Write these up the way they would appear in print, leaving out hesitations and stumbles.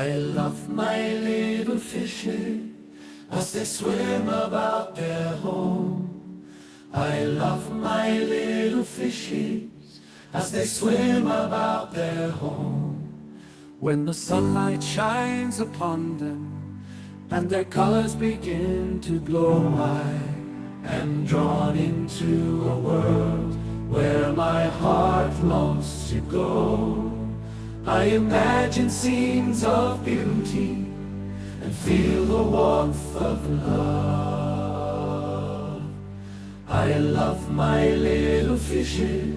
I love my little fishes as they swim about their home. I love my little fishes as they swim about their home. When the sunlight shines upon them and their colors begin to glow, I am drawn into a world where my heart longs to go. I imagine scenes of beauty and feel the warmth of love. I love my little fishes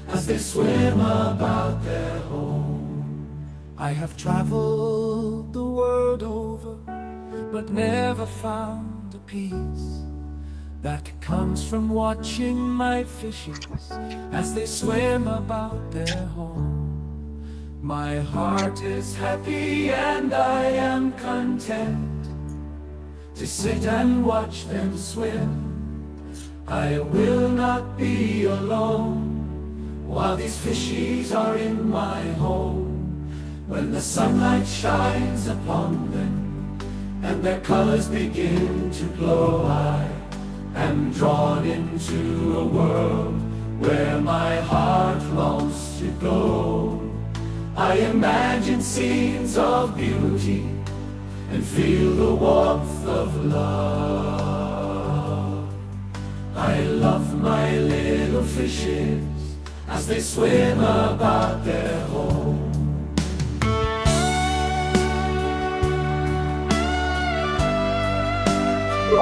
as they swim about their home. I have traveled the world over, but never found a peace that comes from watching my fishes as they swim about their home. My heart is happy and I am content to sit and watch them swim. I will not be alone while these fishies are in my home. When the sunlight shines upon them and their colors begin to glow, I am drawn into a world where my heart longs to go. I imagine scenes of beauty and feel the warmth of love. I love my little fishes as they swim about their home.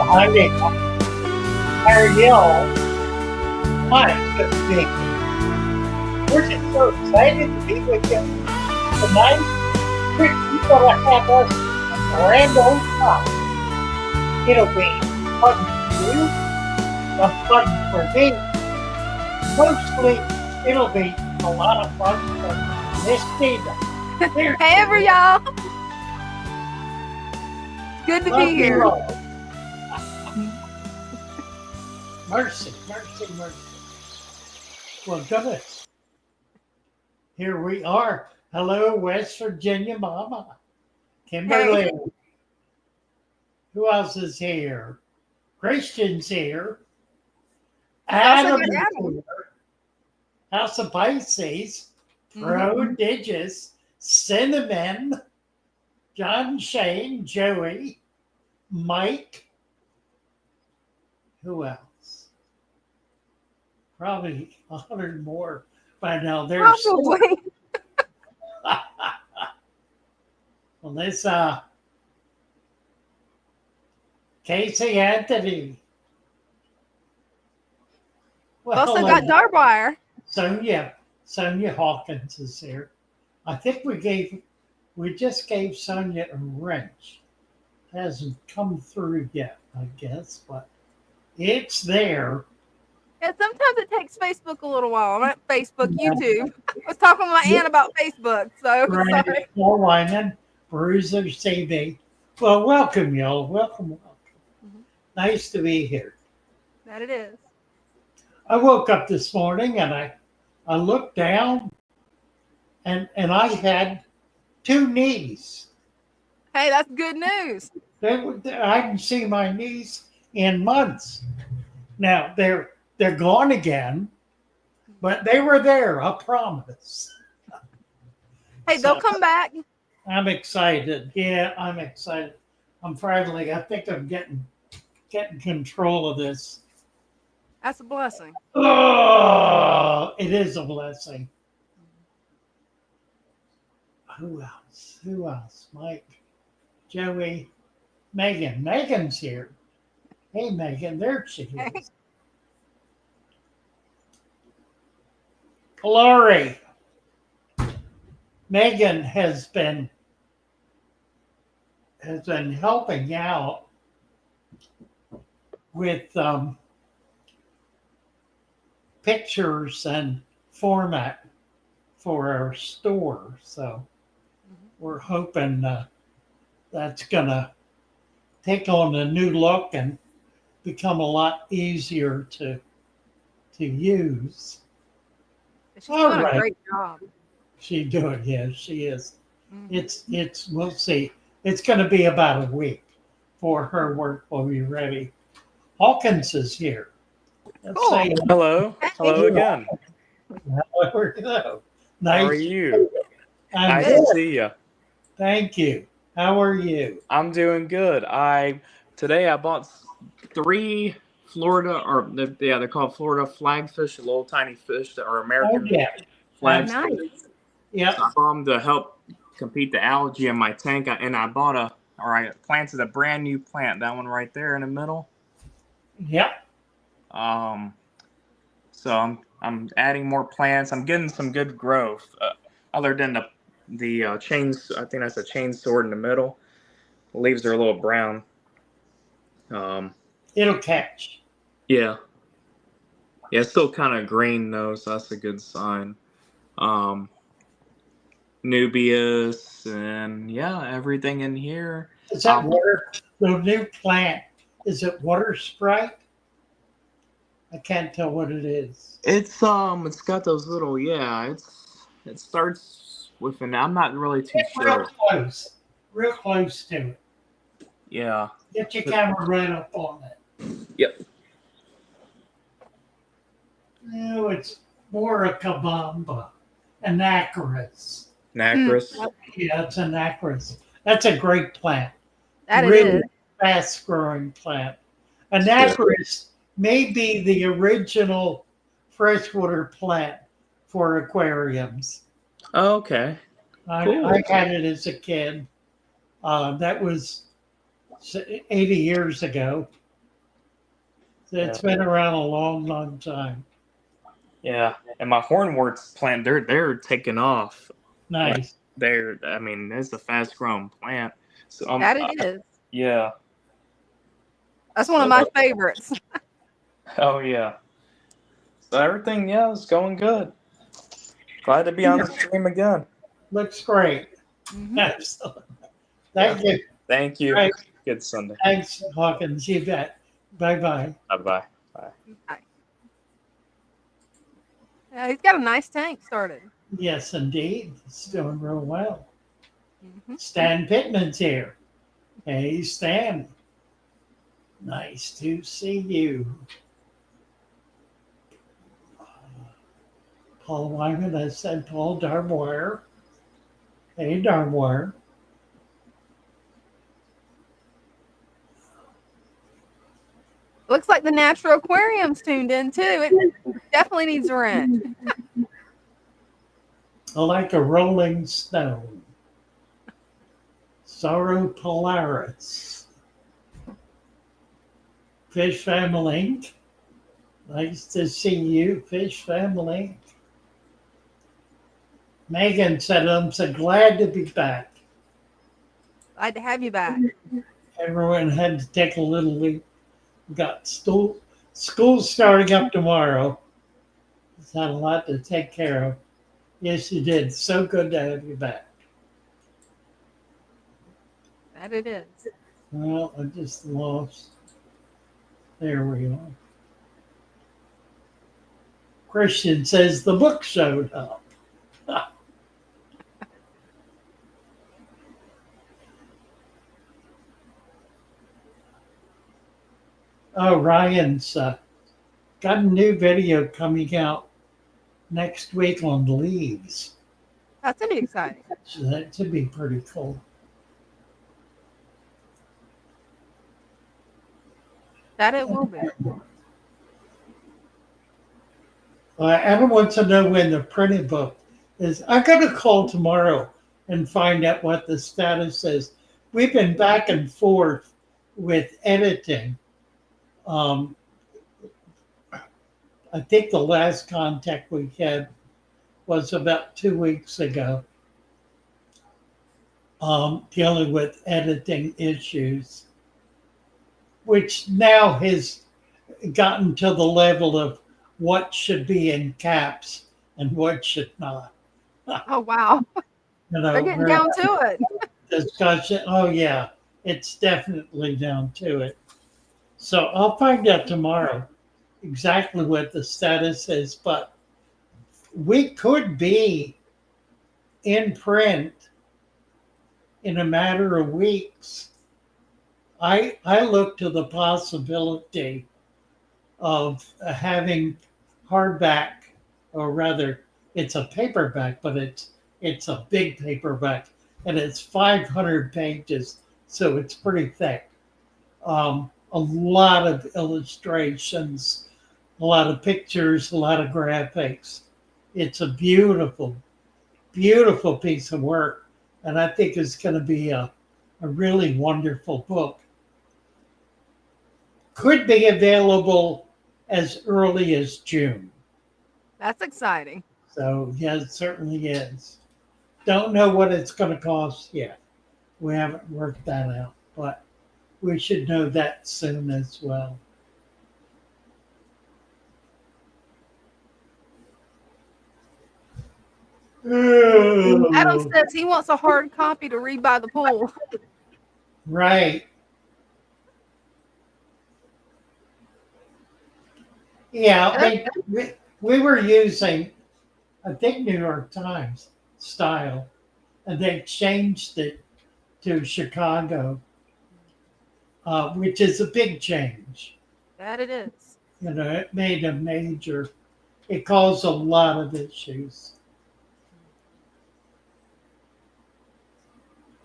Hi, Nick. How are y'all? Hi, good to be here. We're just so excited to be with you tonight. We're going to have us a grand old time. It'll be fun for you, and fun for me. Mostly, it'll be a lot of fun for Miss Dina. Hey, ever y'all. Good to be here. Mercy, mercy, mercy. Well, goodness. Here we are. Hello, West Virginia Mama. Kimberly. Hey. Who else is here? Christian's here. Also Adam good is Adam. here. House of Pisces. Prodigious. Cinnamon. John Shane. Joey. Mike. Who else? Probably 100 more by now. There's Probably. well, this Casey Anthony. Well, Also got Darwire. Sonia Hawkins is here. I think we just gave Sonia a wrench. Hasn't come through yet, I guess, but it's there. Yeah, sometimes it takes Facebook a little while. I'm at Facebook, YouTube. I was talking to my aunt about Facebook, so Right. sorry. Paul Wyman, Bruiser CB. Well, welcome, y'all. Welcome. Nice to be here. That it is. I woke up this morning and I looked down and I had two knees. Hey, that's good news. I hadn't seen my knees in months. Now they're gone again, but they were there, I promise. Hey, they'll come back. I'm excited. Yeah, I'm excited. I think I'm getting control of this. That's a blessing. Oh, it is a blessing. Who else? Mike, Joey, Megan. Megan's here. Hey, Megan, there she is. Lori. Megan has been helping out with pictures and format for our store. So we're hoping that's going to take on a new look and become a lot easier to use. She's doing a great job. She is. We'll see. It's going to be about a week for her work will be ready. Hawkins is here. Let's Cool. say Hello. Hello again. hello. Hello. How are Nice. you? I'm Nice good. to see you. Thank you. How are you? I'm doing good. Today I bought 3 Florida, or they're called Florida flagfish, little tiny fish that are Oh American yeah. flagfish. Nice. Yeah. So I bought them to help compete the algae in my tank, and I planted a brand new plant. That one right there in the middle. Yep. So I'm adding more plants. I'm getting some good growth. Other than the chains, I think that's a chain sword in the middle. The leaves are a little brown. It'll catch. Yeah, it's still kind of green though, so that's a good sign. Nubius and everything in here. Is that water? The new plant, is it water sprite? I can't tell what it is. It's got those little it starts with an I'm not really too sure. Real close to it. Yeah. Get your camera right up on it. Yep. No, it's more a kabamba, Anacris. Nacris. Yeah, it's Anacris. That's a great plant. That really it is. fast growing plant. Anacris may be the original freshwater plant for aquariums. Oh, okay. Cool. I had it as a kid. That was 80 years ago. So it's been around a long, long time. Yeah, and my hornworts plant, they're taking off. Nice. It's a fast growing plant. So That it is. Yeah. That's one of my favorites. Oh yeah. So everything, is going good. Glad to be on the stream again. Looks great. Absolutely. Thank you. Thank you. Right. Good Sunday. Thanks, Hawkins. You bet. Bye-bye. Bye-bye. Bye. Yeah, he's got a nice tank started. Yes, indeed. It's doing real well. Stan Pittman's here. Hey, Stan. Nice to see you. Paul Wyman, I said Paul Darmoire. Hey, Darmoire. Looks like the National Aquarium's tuned in too. It definitely needs a rent. Like a rolling stone. Sorrow Polaris. Fish Family Inc. Nice to see you, Fish Family. Megan said, I'm so glad to be back. Glad to have you back. Everyone had to take a little leave. Got school starting up tomorrow. It's had a lot to take care of. Yes, you did. So good to have you back. That it is. Well, I just lost. There we are. Christian says the book showed up. Oh, Ryan's got a new video coming out next week on leaves. That's gonna be exciting. So that should be pretty cool. That it will be. Adam wants to know when the printed book is. I'm going to call tomorrow and find out what the status is. We've been back and forth with editing. I think the last contact we had was about 2 weeks ago, dealing with editing issues, which now has gotten to the level of what should be in caps and what should not. Oh wow. They're getting down to it. Discussion. Oh yeah, it's definitely down to it. So I'll find out tomorrow exactly what the status is, but we could be in print in a matter of weeks, I look to the possibility of having hardback, or rather, it's a paperback, but it's a big paperback, and it's 500 pages, so it's pretty thick. A lot of illustrations, a lot of pictures, a lot of graphics. It's a beautiful, beautiful piece of work, and I think it's going to be a really wonderful book. Could be available as early as June. That's exciting. So, yeah, it certainly is. Don't know what it's going to cost yet. We haven't worked that out, but we should know that soon as well. Adam says he wants a hard copy to read by the pool. Right. Yeah, I mean, we were using, I think, New York Times style, and they changed it to Chicago, which is a big change. That it is. You know, it made a major, it caused a lot of issues.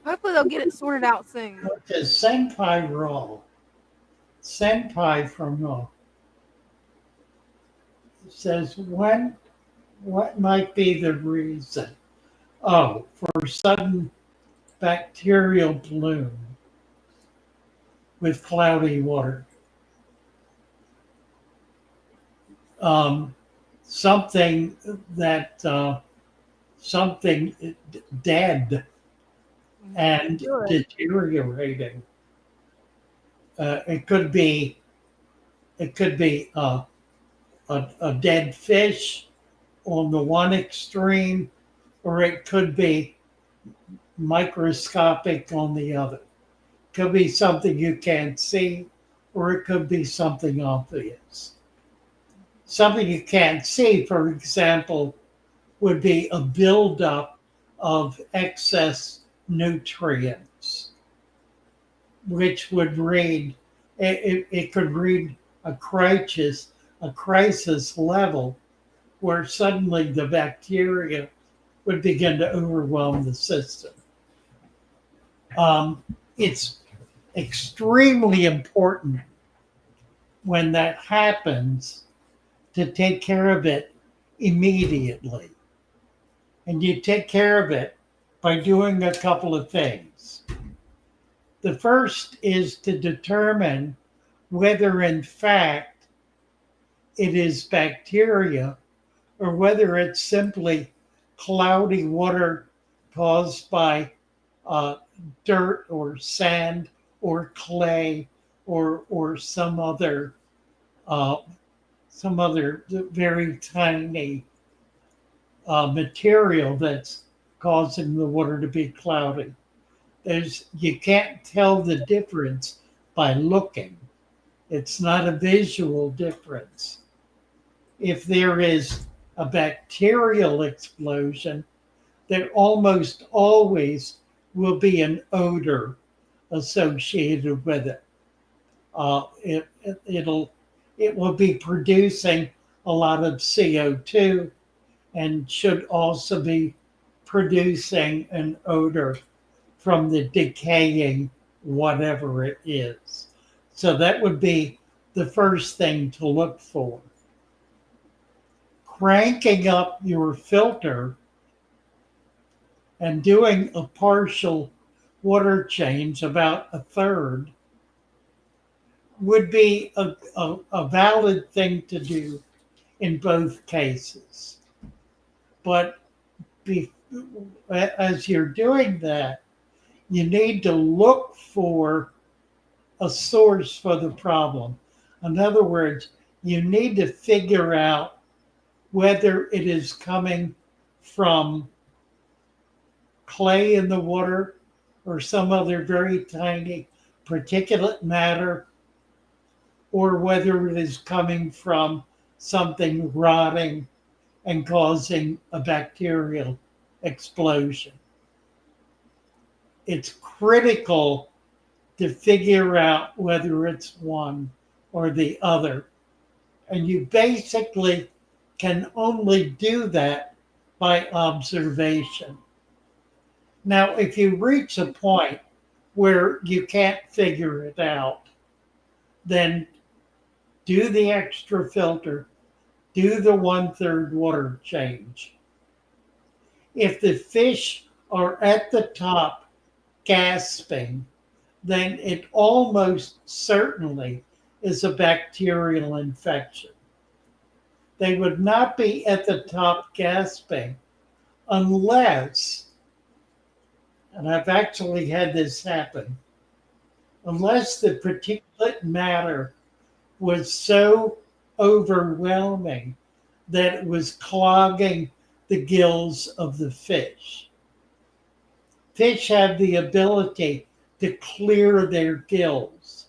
Hopefully they'll get it sorted out soon. Okay, Senpai Raw. Senpai from Raw says, what might be the reason? Oh, for sudden bacterial bloom with cloudy water. Something dead and deteriorating. It could be a dead fish on the one extreme, or it could be microscopic on the other. Could be something you can't see, or it could be something obvious. Something you can't see, for example, would be a buildup of excess nutrients, which would read, it could read a crisis level where suddenly the bacteria would begin to overwhelm the system. It's extremely important when that happens to take care of it immediately. And you take care of it by doing a couple of things. The first is to determine whether in fact it is bacteria or whether it's simply cloudy water caused by dirt or sand or clay or some other very tiny material that's causing the water to be cloudy. You can't tell the difference by looking. It's not a visual difference. If there is a bacterial explosion, there almost always will be an odor associated with it. It will be producing a lot of CO2 and should also be producing an odor from the decaying whatever it is. So that would be the first thing to look for. Cranking up your filter and doing a partial water change, about a third, would be a valid thing to do in both cases. But as you're doing that, you need to look for a source for the problem. In other words, you need to figure out whether it is coming from clay in the water or some other very tiny particulate matter, or whether it is coming from something rotting and causing a bacterial explosion. it's critical to figure out whether it's one or the other. And you basically can only do that by observation. Now, if you reach a point where you can't figure it out, then do the extra filter, do the 1/3 water change. If the fish are at the top gasping, then it almost certainly is a bacterial infection. They would not be at the top gasping unless, and I've actually had this happen, unless the particulate matter was so overwhelming that it was clogging the gills of the fish. Fish have the ability to clear their gills.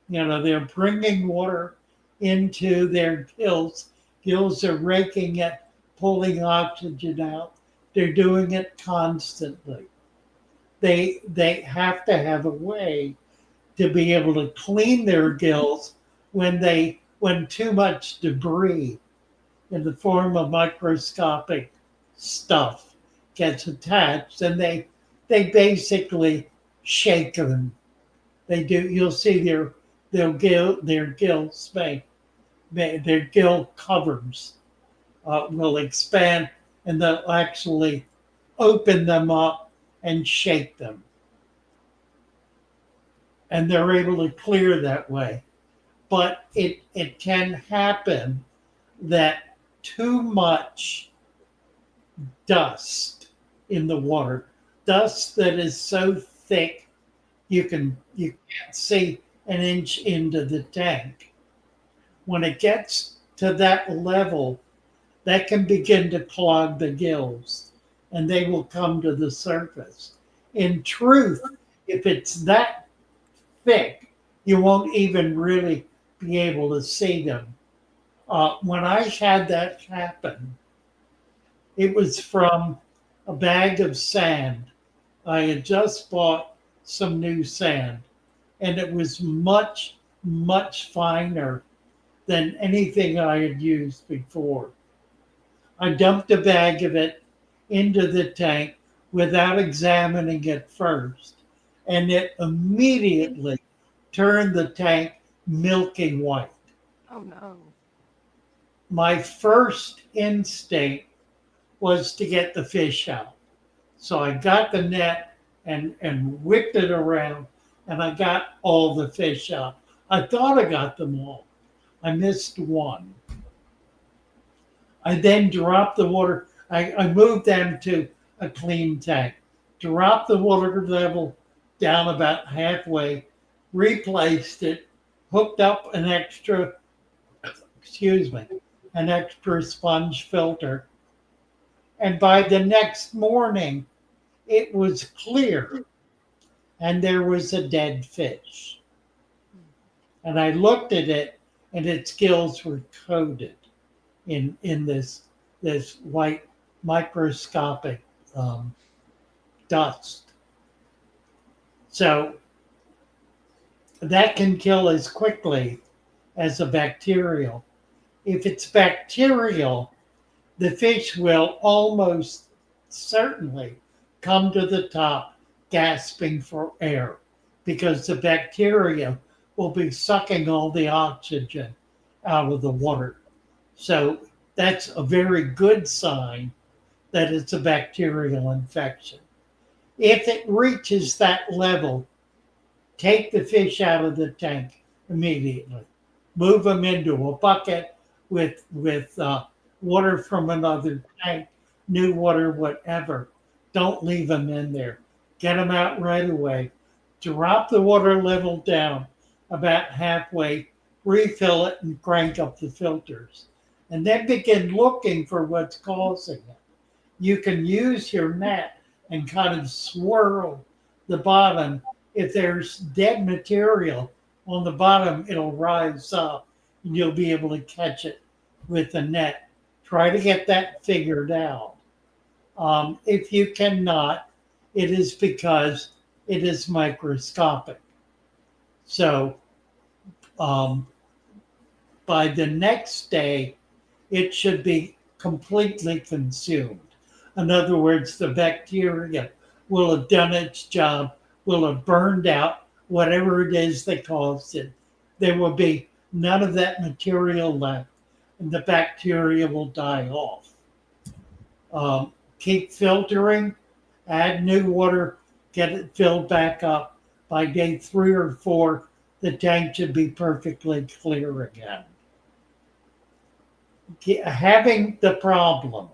You know, they're bringing water into their gills. Gills are raking it, pulling oxygen out. They're doing it constantly. They have to have a way to be able to clean their gills when too much debris in the form of microscopic stuff gets attached, and they basically shake them. They do. You'll see their gills their gill covers will expand, and they'll actually open them up and shake them, and they're able to clear that way. But it can happen that too much dust in the water, dust that is so thick you can't see an inch into the tank. When it gets to that level, that can begin to clog the gills, and they will come to the surface. In truth, if it's that thick, you won't even really be able to see them. When I had that happen, it was from a bag of sand. I had just bought some new sand, and it was much, much finer than anything I had used before. I dumped a bag of it into the tank without examining it first, and it immediately turned the tank milky white. Oh no. My first instinct was to get the fish out. So I got the net and whipped it around, and I got all the fish out. I thought I got them all. I missed one. I then dropped the water. I moved them to a clean tank, dropped the water level down about halfway, replaced it, hooked up an extra sponge filter. And by the next morning, it was clear, and there was a dead fish. And I looked at it, and its gills were coated in this white microscopic dust. So that can kill as quickly as a bacterial. If it's bacterial, the fish will almost certainly come to the top gasping for air, because the bacteria will be sucking all the oxygen out of the water. So that's a very good sign that it's a bacterial infection. If it reaches that level, take the fish out of the tank immediately. Move them into a bucket with water from another tank, new water, whatever. Don't leave them in there. Get them out right away. Drop the water level down about halfway, refill it, and crank up the filters. And then begin looking for what's causing it. You can use your net and kind of swirl the bottom. If there's dead material on the bottom, it'll rise up, and you'll be able to catch it with the net. Try to get that figured out. If you cannot, it is because it is microscopic. So by the next day, it should be completely consumed. In other words, the bacteria will have done its job, will have burned out whatever it is that caused it. There will be none of that material left, and the bacteria will die off. Keep filtering, add new water, get it filled back up. By day 3 or 4, the tank should be perfectly clear again. Having the problem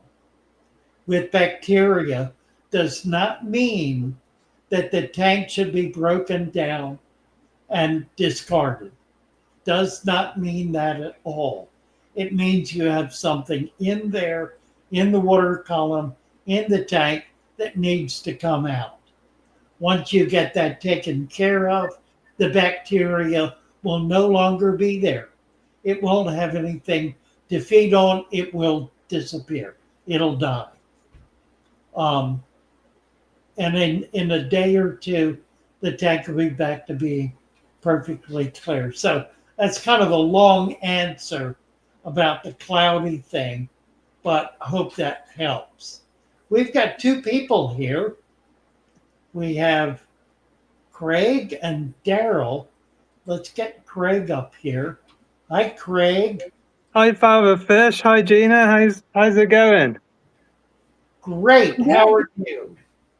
with bacteria does not mean that the tank should be broken down and discarded. Does not mean that at all. It means you have something in there, in the water column, in the tank that needs to come out. Once you get that taken care of, the bacteria will no longer be there. It won't have anything to feed on. It will disappear. It'll die. And in a day or two, the tank will be back to being perfectly clear. So that's kind of a long answer about the cloudy thing, but I hope that helps. We've got 2 people here. We have Craig and Daryl. Let's get Craig up here. Hi, Craig. Hi, Father Fish. Hi, Gina. How's it going? Great. How are you?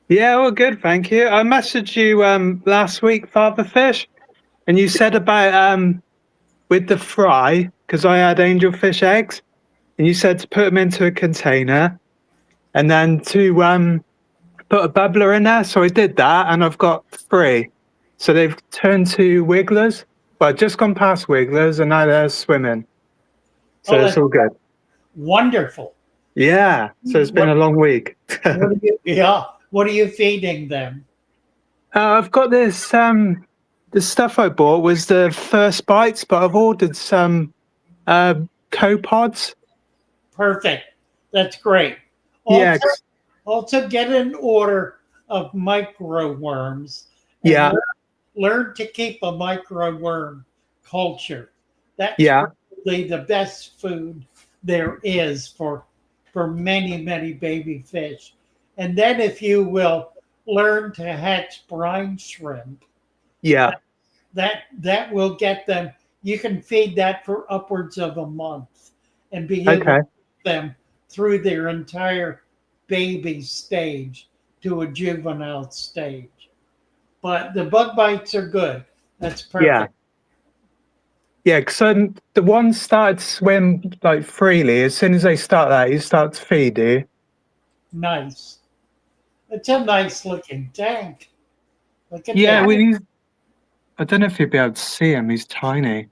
Yeah, well, good, thank you. I messaged you last week, Father Fish, and you said about with the fry, because I had angelfish eggs, and you said to put them into a container and then to put a bubbler in there. So I did that, and I've got 3. So they've turned to wigglers. Well, I've just gone past wigglers, and now they're swimming. So it's all good. Wonderful. Yeah. So it's been a long week. What are you feeding them? I've got this. The stuff I bought was the first bites, but I've ordered some copods. Perfect. That's great. Yeah. Also get an order of micro worms. Yeah. Learn to keep a micro worm culture. That's Yeah. probably the best food there is for many, many baby fish. And then if you will learn to hatch brine shrimp, Yeah. that will get them. You can feed that for upwards of a month and be able to keep them through their entire baby stage to a juvenile stage. But the bug bites are good. That's perfect. Yeah. Yeah, because the ones started to swim like freely. As soon as they start that, you start to feed, do you? Nice. It's a nice looking tank. Look at Yeah, that. I don't know if you'll be able to see him. He's tiny.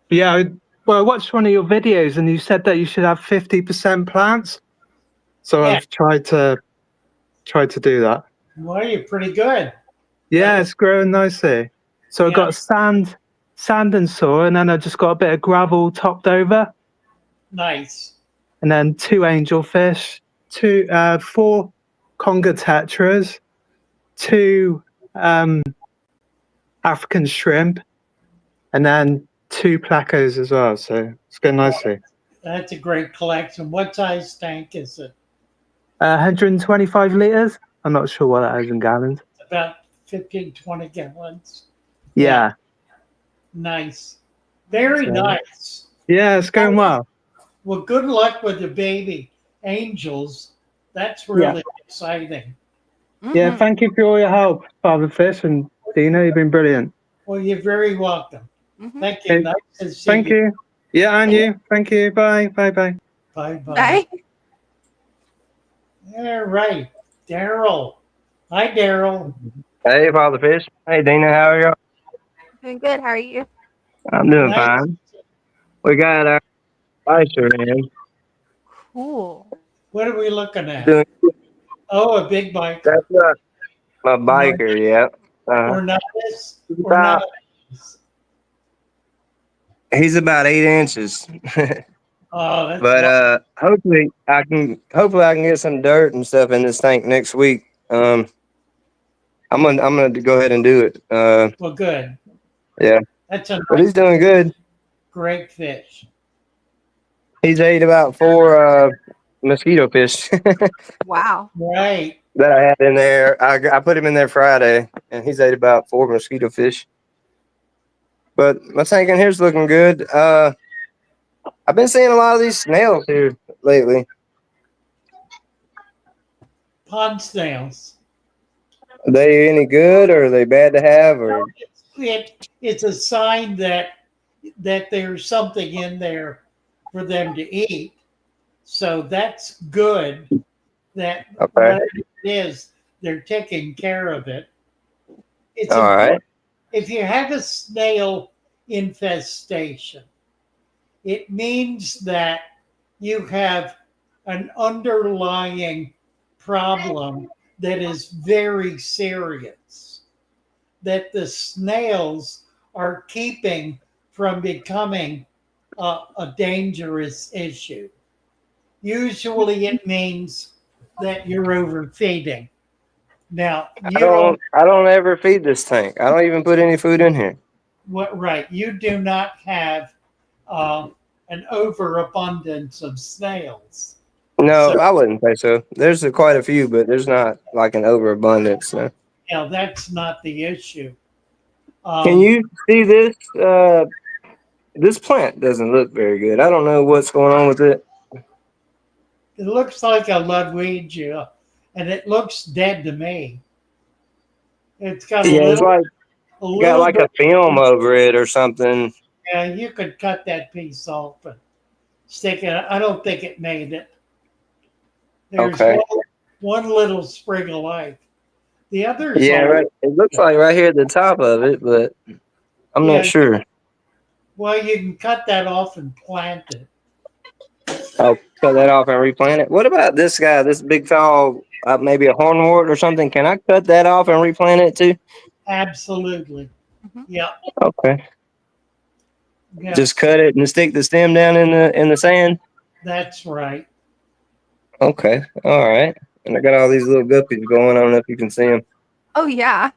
But yeah, I watched one of your videos, and you said that you should have 50% plants. So Yeah. I've tried to do that. Well, you're pretty good. Yeah, it's growing nicely. So I got sand and soil, and then I just got a bit of gravel topped over. Nice. And then 2 angelfish, 4 conger tetras, 2 African shrimp, and then 2 placos as well. So it's going nicely. That's a great collection. What size tank is it? 125 liters. I'm not sure what that is in gallons. About 15, 20 gallons. Yeah. Nice. Very nice. Yeah, it's going well. Well, good luck with the baby angels. That's really exciting. Yeah, thank you for all your help, Father Fish and Dina. You've been brilliant. Well, you're very welcome. Thank you. Nice to see Thank you. Yeah, and you. Thank you. Bye. Bye-bye. Bye-bye. Bye. All right. Daryl. Hi, Daryl. Hey, Father Fish. Hey, Dina. How are you? Doing good. How are you? I'm doing Nice. fine. We got our icer in. Cool. What are we looking at? Doing Oh, a big bike. that's my biker, yeah. Ornatus. About- He's about 8 inches. Oh, that's But hopefully I can get some dirt and stuff in this tank next week. I'm gonna go ahead and do it. Well, good. Yeah, That's a but nice, he's doing good. great fish. He's ate about 4 mosquito fish Wow. Right. that I had in there. I put him in there Friday, and he's ate about 4 mosquito fish. But my tank in here's looking good. I've been seeing a lot of these snails here lately. Pond snails. Are they any good, or are they bad to have? Or It's a sign that there's something in there for them to eat. So that's good. That okay, whatever it is, they're taking care of it. It's all important. right. If you have a snail infestation, it means that you have an underlying problem that is very serious, that the snails are keeping from becoming a dangerous issue. Usually it means that you're overfeeding. Now, you don't, I don't ever feed this tank. I don't even put any food in here. right, you do not have an overabundance of snails. No, So, I wouldn't say so. There's quite a few, but there's not like an overabundance. So. that's not the issue. Can you see this? This plant doesn't look very good. I don't know what's going on with it. It looks like a Ludwigia, and it looks dead to me. It's got Yeah, it's like a got little like a bit. film over it or something. Yeah, you could cut that piece off and stick it. I don't think it made it. There's Okay. one little sprig of life. The others, Yeah, right. It looks like right here at the top of it, but I'm Yeah. not sure. Well, you can cut that off and plant it. I'll cut that off and replant it. What about this guy, this big tall, maybe a hornwort or something? Can I cut that off and replant it too? Absolutely. Mhm. Yeah. Okay. Yeah. Just cut it and stick the stem down in the sand. That's right. Okay. All right. And I got all these little guppies going. I don't know if you can see them. Oh yeah.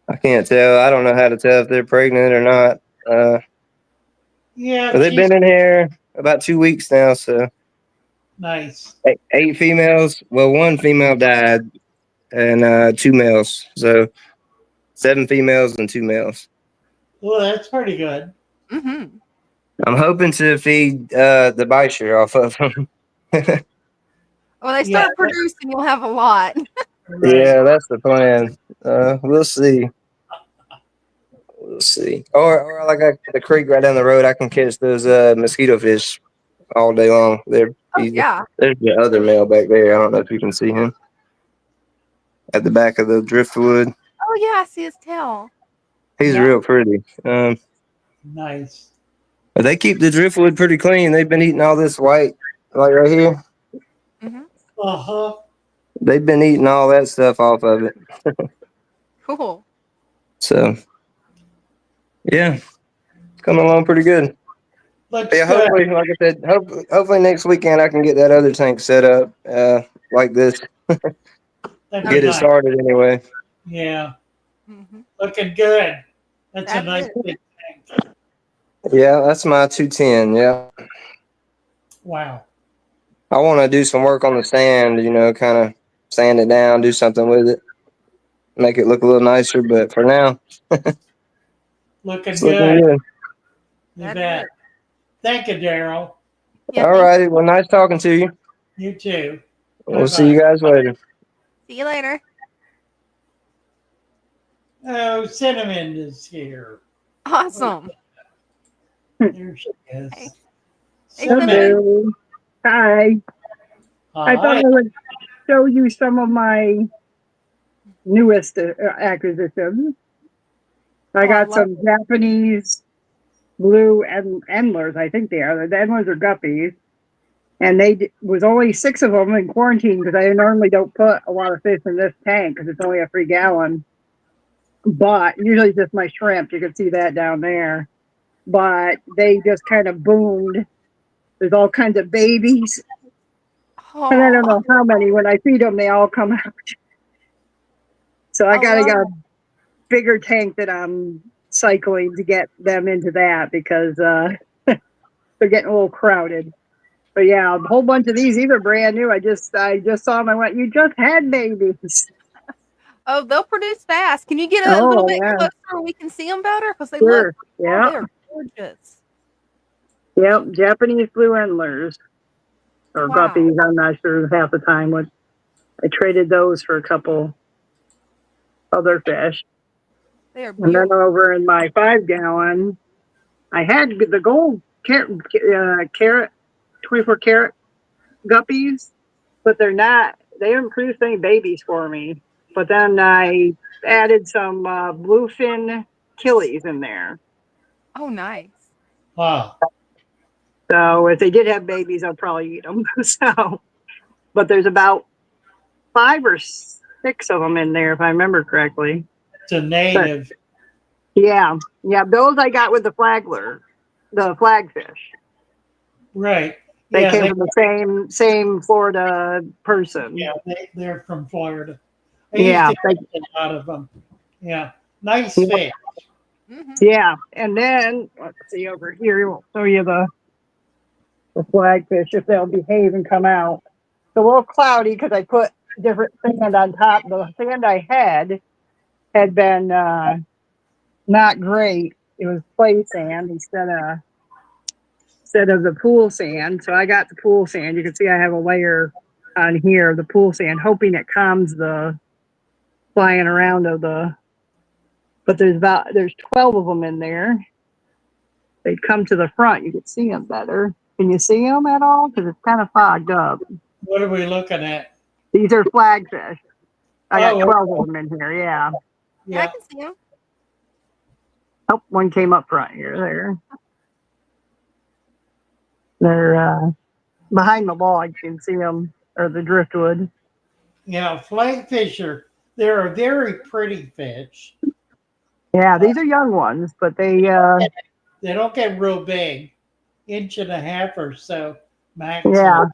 I can't tell. I don't know how to tell if they're pregnant or not. Yeah, But they've been in here about 2 weeks now. So nice. 8 females. Well, 1 female died, and 2 males. So 7 females and 2 males. Well, that's pretty good. Mm-hmm. I'm hoping to feed the bisher off of them. When they start producing, you'll have a lot. Right. Yeah, that's the plan. We'll see. We'll see. Or like the creek right down the road, I can catch those mosquito fish all day long. They're Oh easy. yeah. There's the other male back there. I don't know if you can see him at the back of the driftwood. Oh yeah, I see his tail. He's Yeah. real pretty. Nice. But they keep the driftwood pretty clean. They've been eating all this white, like right here. Mm-hmm. Uh-huh. They've been eating all that stuff off of it. Cool. So, yeah, it's coming along pretty good. Looks Yeah, good. hopefully, like I said, hopefully next weekend I can get that other tank set up like this. That'd be Get it nice. started anyway. Yeah. Mm-hmm. Looking good. That's a That's nice it. big tank. Yeah, that's my 210. Yeah, Wow. I want to do some work on the sand. Kind of sand it down, do something with it, make it look a little nicer. But for now, Looking it's good. looking good. You That's bet. it. Thank you, Daryl. Yeah, All righty. Well, nice talking to you. You too. We'll see you guys later. See you later. Oh, Cinnamon is here. Awesome. There she is. Hey. Hey, Cinnamon. Hello. Hi. I thought Hi. I would show you some of my newest acquisitions. I Oh, got I some Japanese blue endlers. I think they are. The endlers are guppies. And was only 6 of them in quarantine because I normally don't put a lot of fish in this tank because it's only a 3 gallon. But usually just my shrimp. You can see that down there. But they just kind of boomed. There's all kinds of babies. And I don't know how many. When I feed them, they all come out. So I I gotta love get a bigger tank that I'm cycling to get them into that because they're getting a little crowded. But yeah, a whole bunch of these are brand new. I just saw them. I went, you just had babies. Oh, they'll produce fast. Can you get a little Oh bit yeah, closer where we can see them better? Because they look, sure. oh, Yeah, they are gorgeous. yep. Japanese blue endlers or Wow, guppies. I'm not sure half the time. What I traded those for a couple other fish. they are And then beautiful. over in my 5 gallon, I had the gold carat 24 karat guppies, but they haven't produced any babies for me. But then I added some bluefin killies in there. Oh, nice. Wow. So if they did have babies, I'll probably eat them. So, but there's about 5 or 6 of them in there, if I remember correctly. It's a But native. yeah, those I got with the flagfish. Right. They Yeah, came from the same Florida person. they're from Florida. I used Yeah, to catch a lot of them. Yeah. Nice yeah, fish. Hmm. yeah. And then let's see over here. We'll show you the flagfish if they'll behave and come out. It's a little cloudy because I put different sand on top. The sand I had been not great. It was clay sand instead of the pool sand. So I got the pool sand. You can see I have a layer on here of the pool sand, hoping it calms the flying around of the. But there's 12 of them in there. They'd come to the front. You could see them better. Can you see them at all? Because it's kind of fogged up. What are we looking at? These are flagfish. I got Oh, 12 of them in here. Yeah. Yeah, I yeah. can see them. Oh, one came up front here. They're behind the log. You can see them, or the driftwood. Yeah. Flagfish they're a very pretty fish. Yeah, these are young ones, but they They don't get real big, inch and a half or so maximum. yeah,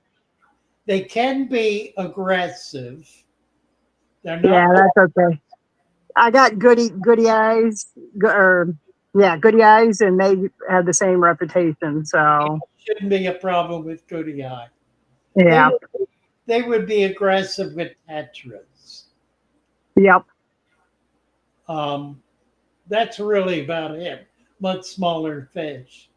They can be aggressive. They're yeah, not. that's okay. I got goody eyes, goody eyes, and they have the same reputation. So Shouldn't be a problem with goody eye. They yeah, they would be aggressive with tetras. yep. That's really about it. Much smaller fish.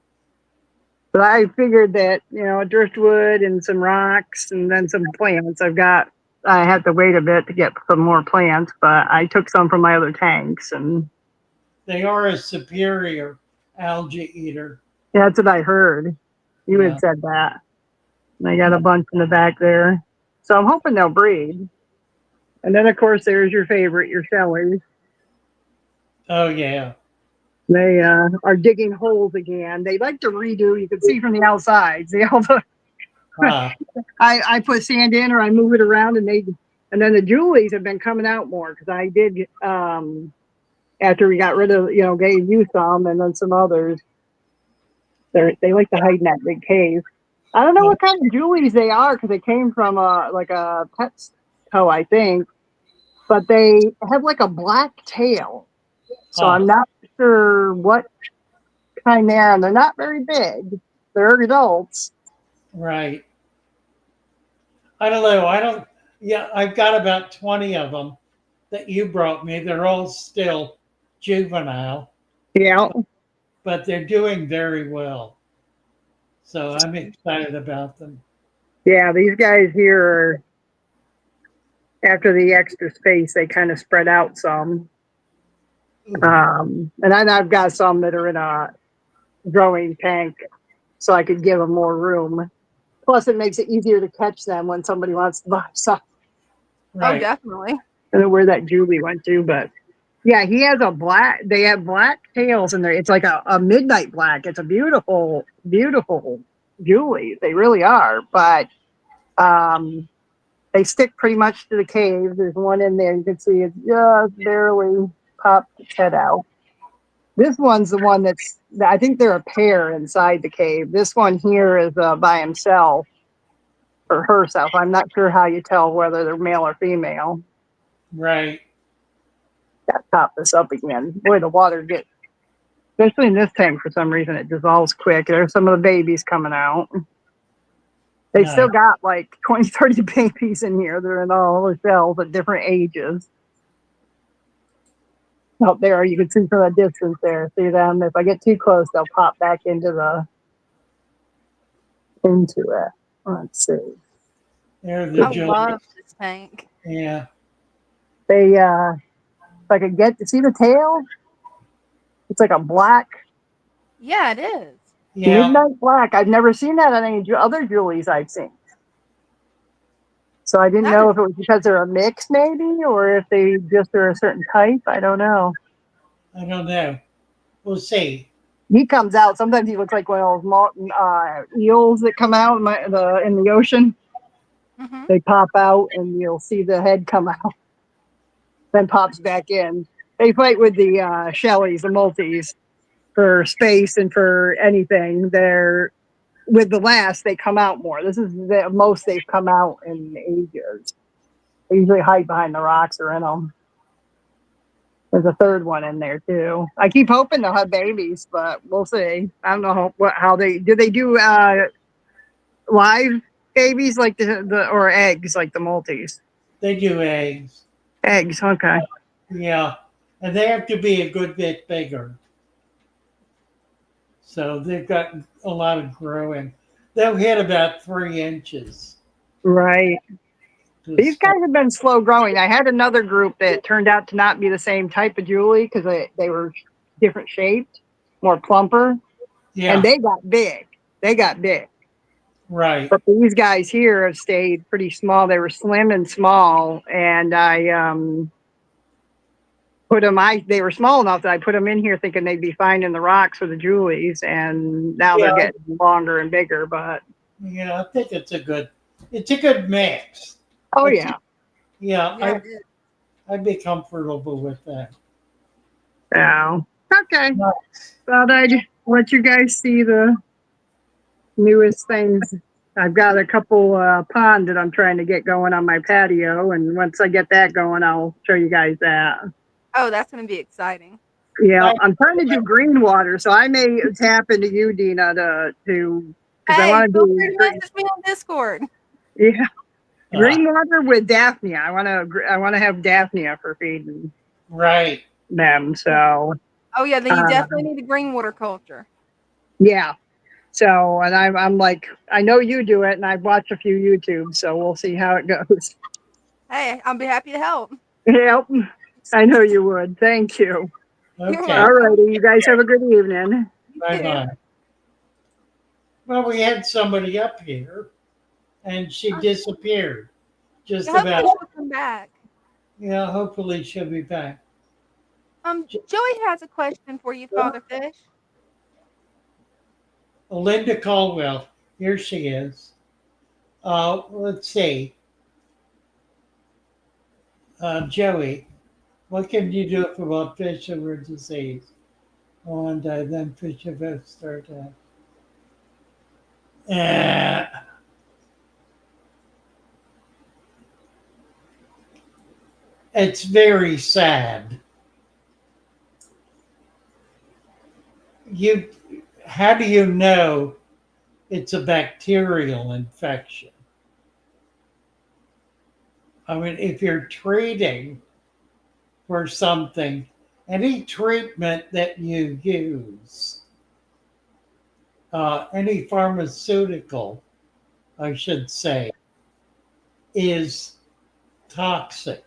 But I figured that driftwood and some rocks and then some plants. I have to wait a bit to get some more plants, but I took some from my other tanks, and They are a superior algae eater. that's what I heard. You Yeah. had said that. And I got a bunch in the back there. So I'm hoping they'll breed. And then, of course, there's your favorite, your shellies. Oh yeah. They are digging holes again. They like to redo. You can see from the outside. See all the Ah, I put sand in or I move it around, and then the Julies have been coming out more because I did after we got rid of gave you some and then some others. They like to hide in that big cave. I don't know what kind of Julies they are because they came from like a pet toe, I think, but they have like a black tail. So I'm not sure what kind they are, and they're not very big. They're adults. right. I don't know. I don't. Yeah, I've got about 20 of them that you brought me. They're all still juvenile, Yeah. but they're doing very well. So I'm excited about them. Yeah, these guys here are, after the extra space, they kind of spread out some. And then I've got some that are in a growing tank, so I could give them more room. Plus, it makes it easier to catch them when somebody wants to buy some. Oh, Right. definitely. I don't know where that Julie went to, but yeah, they have black tails in there. It's like a midnight black. It's a beautiful, beautiful Julie. They really are. But they stick pretty much to the cave. There's one in there. You can see it just barely popped its head out. This one's the one I think they're a pair inside the cave. This one here is by himself or herself. I'm not sure how you tell whether they're male or female. Right. Got to top this up again. Boy, the water gets, especially in this tank for some reason, it dissolves quick. There's some of the babies coming out. They still got like 20, 30 babies in here. They're in all the shells at different ages. Out there, you can see from a distance there. See them? If I get too close, they'll pop back into it. Let's see. There's the I Joe. love this tank. Yeah. They if I could get to see the tail, it's like a black Yeah, it is. Yeah. midnight black. I've never seen that on any other Julies I've seen. So I didn't know if it was because they're a mix, maybe, or if they just are a certain type. I don't know. I don't know. We'll see. He comes out. Sometimes he looks like one of those eels that come out in the ocean. Mm-hmm. They pop out, and you'll see the head come out, then pops back in. They fight with the Shelleys, the multis, for space and for anything. They're with the last, they come out more. This is the most they've come out in ages. They usually hide behind the rocks or in them. There's a third one in there too. I keep hoping they'll have babies, but we'll see. I don't know how they do. They do live babies like the or eggs like the multis. They do eggs. Eggs, okay. Yeah. And they have to be a good bit bigger. So they've got a lot of growing. They'll hit about 3 inches. Right. These guys have been slow growing. I had another group that turned out to not be the same type of Julie because they were different shaped, more plumper. Yeah. And they got big. Right. But these guys here have stayed pretty small. They were slim and small. And I put them, they were small enough that I put them in here thinking they'd be fine in the rocks for the Julies. And now they're getting longer and bigger. But yeah, I think it's a good mix. oh, yeah. Yeah, I'd be comfortable with that. Oh, okay. Thought I'd let you guys see the newest things. I've got a couple pond that I'm trying to get going on my patio, and once I get that going, I'll show you guys that. Oh, that's going to be exciting. Yeah, I'm trying to do green water, so I may tap into you, Dina, to because I want to feel do free to message me on Discord. yeah. Green water with Daphnia. I want to have Daphnia for feeding Right. them. So. Oh yeah, then you definitely need a green water culture. Yeah. So, and I'm like, I know you do it, and I've watched a few YouTubes, so we'll see how it goes. Hey, I'll be happy to help. Yep. I know you would. Thank you. Okay. All righty. You guys have a good evening. Bye-bye. Well, we had somebody up here, and she disappeared. Just Hopefully about. she'll come back. Yeah, hopefully she'll be back. Joey has a question for you, Father Fish. Linda Caldwell, here she is. Let's see. Joey, what can you do if a fish over disease? And then fish about start it's very sad. How do you know it's a bacterial infection? I mean, if you're treating for something, any treatment that you use, any pharmaceutical, I should say, is toxic.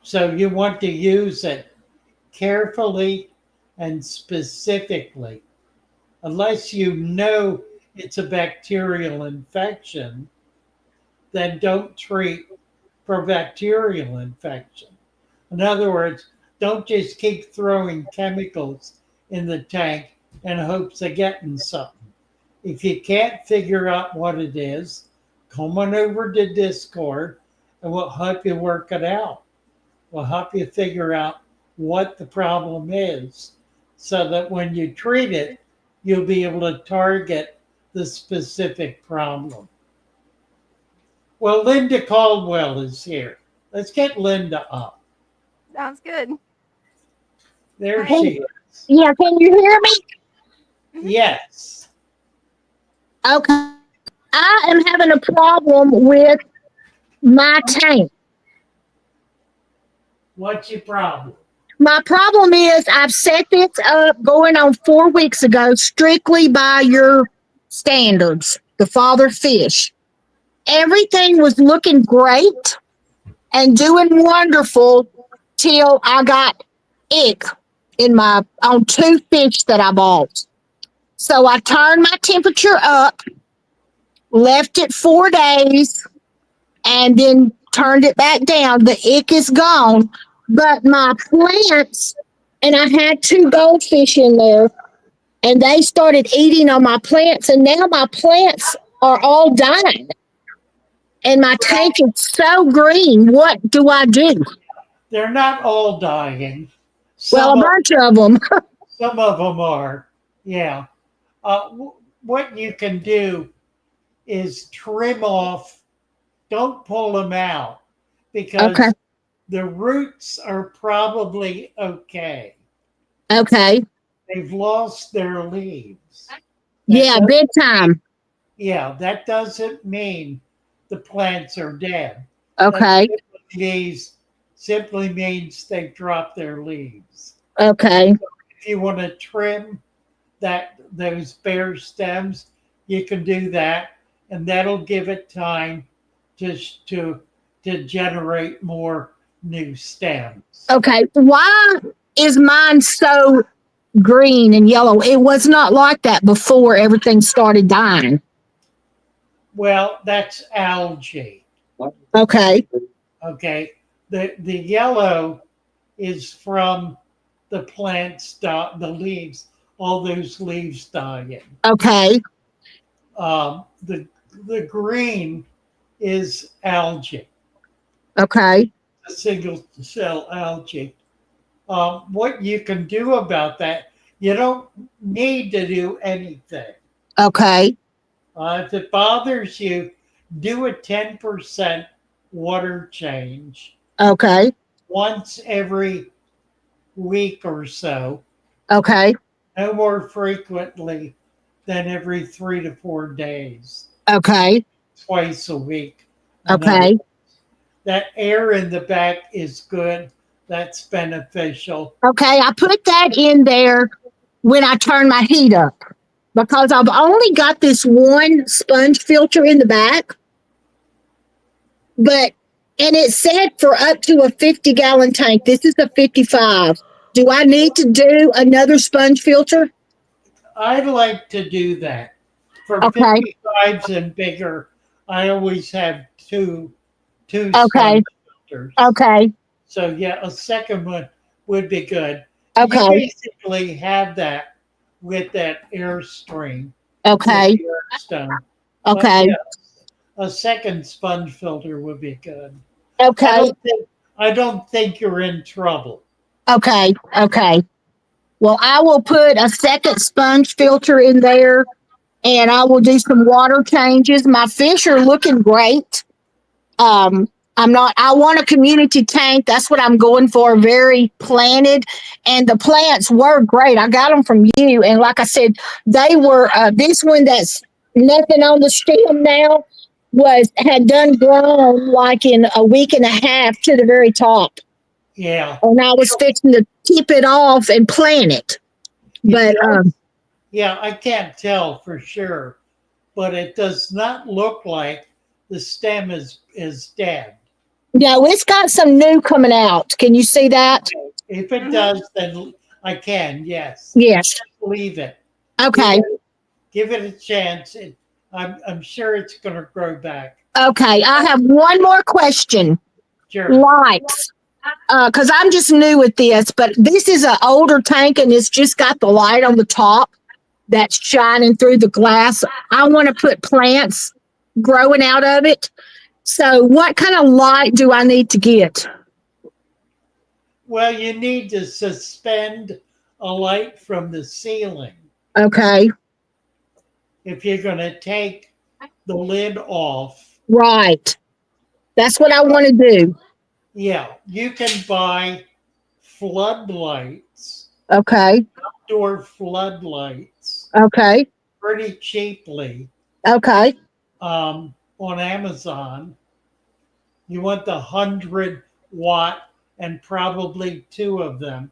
So you want to use it carefully and specifically. Unless you know it's a bacterial infection, then don't treat for bacterial infection. In other words, don't just keep throwing chemicals in the tank in hopes of getting something. If you can't figure out what it is, come on over to Discord and we'll help you work it out. We'll help you figure out what the problem is so that when you treat it, you'll be able to target the specific problem. Well, Linda Caldwell is here. Let's get Linda up. Sounds good. There Hi. she is. Yeah, can you hear me? Yes. Okay. I am having a problem with my tank. What's your problem? My problem is I've set this up going on 4 weeks ago, strictly by your standards, the Father Fish. Everything was looking great and doing wonderful till I got ick on 2 fish that I bought. So I turned my temperature up, left it 4 days, and then turned it back down. The ick is gone, but my plants, and I had 2 goldfish in there, and they started eating on my plants, and now my plants are all dying. And my tank is so green. What do I do? They're not all dying. Well, a bunch of them. Some of them are. Yeah. What you can do is trim off. Don't pull them out because Okay. the roots are probably okay. Okay. They've lost their leaves. Yeah, big time. Yeah, that doesn't mean the plants are dead. Okay. That simply means they dropped their leaves. Okay. If you want to trim those bare stems, you can do that, and that'll give it time just to generate more new stems. Okay. Why is mine so green and yellow? It was not like that before everything started dying. Well, that's algae. Okay. Okay. The yellow is from the plants, the leaves, all those leaves dying. Okay. The green is algae, Okay. a single cell algae. What you can do about that, you don't need to do anything. Okay. If it bothers you, do a 10% water change Okay. once every week or so, Okay. no more frequently than every 3 to 4 days, Okay. twice a week. Okay. That air in the back is good. That's beneficial. Okay. I put that in there when I turn my heat up because I've only got this one sponge filter in the back, and it said for up to a 50-gallon tank. This is a 55. Do I need to do another sponge filter? I'd like to do that. For Okay. 55s and bigger, I always have two Okay. sponge filters. Okay. So yeah, a second one would be good. Okay. You basically have that with that Airstream. Okay. With the Airstone. Okay. But yeah, a second sponge filter would be good. Okay. I don't think you're in trouble. Okay. Okay. Well, I will put a second sponge filter in there and I will do some water changes. My fish are looking great. I want a community tank. That's what I'm going for. Very planted. And the plants were great. I got them from you. And like I said, they were, this one that's nothing on the stem now had done grown like in a week and a half to the very top. Yeah. And I was fixing to keep it off and plant it. But, yeah, I can't tell for sure, but it does not look like the stem is dead. no, it's got some new coming out. Can you see that? If it does, then I can, yes. Yes. Leave it. Okay. Give it a chance. I'm sure it's going to grow back. Okay. I have one more question. Sure. Lights. Because I'm just new at this, but this is an older tank and it's just got the light on the top that's shining through the glass. I want to put plants growing out of it. So what kind of light do I need to get? Well, you need to suspend a light from the ceiling. Okay. If you're going to take the lid off. Right. That's what I want to do. Yeah, you can buy floodlights, Okay. outdoor floodlights, Okay. pretty cheaply Okay. on Amazon. You want the 100 watt and probably two of them.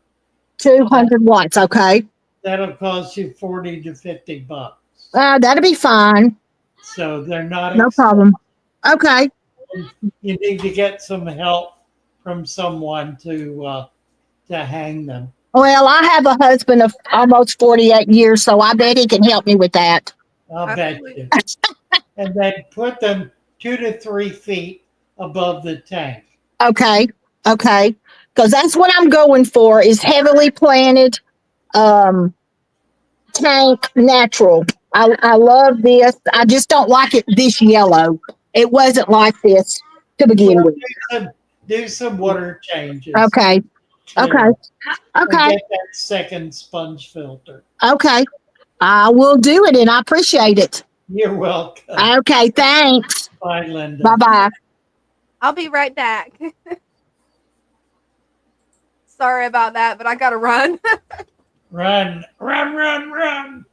200 watts. Okay. That'll cost you 40 to 50 bucks. That'll be fine. So they're not No expensive. problem. Okay. You need to get some help from someone to hang them. Well, I have a husband of almost 48 years, so I bet he can help me with that. I'll bet Absolutely. you. And then put them 2 to 3 feet above the tank. Okay. Okay. Because that's what I'm going for is heavily planted tank natural. I love this. I just don't like it this yellow. It wasn't like this to begin Well, with. do some water changes. Okay. Clear Okay. it. And Okay. get that second sponge filter. Okay. I will do it and I appreciate it. You're welcome. Okay. Thanks. Bye, Linda. Bye bye. I'll be right back. Sorry about that, but I gotta run. Run, run, run, run.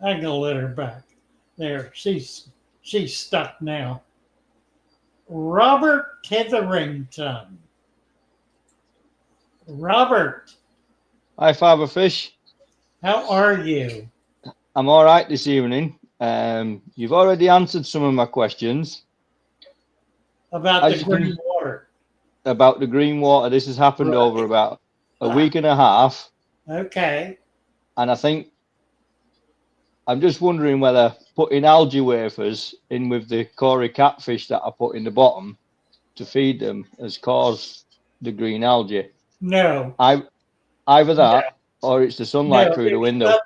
I can let her back. There, she's stuck now. Robert Kitherington. Robert, Hi, Father Fish. how are you? I'm all right this evening. You've already answered some of my questions About As the you green can- water. about the green water. This has happened Right. over about a week and a half, Okay. and I think I'm just wondering whether putting algae wafers in with the Cory catfish that I put in the bottom to feed them has caused the green algae. No, Either that or it's the sunlight no, through the window.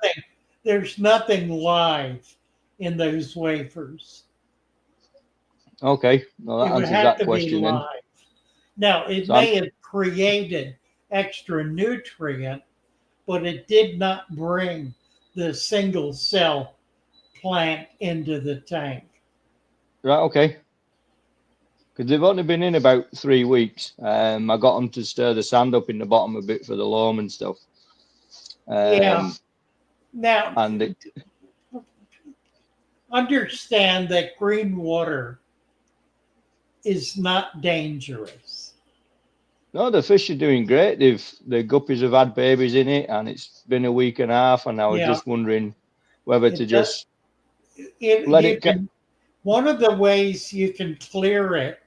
there's nothing live in those wafers. Okay, well, It that would answers have that to be question then. live. Now, it So may have created extra nutrient, but it did not bring the single cell plant into the tank. Right, okay. Because they've only been in about 3 weeks. I got them to stir the sand up in the bottom a bit for the loam and stuff. Yeah. Now, And it, understand that green water is not dangerous. no, the fish are doing great. The guppies have had babies in it, and it's been a week and a half. And I was Yeah. just wondering whether It to does- just let you it get. can, one of the ways you can clear it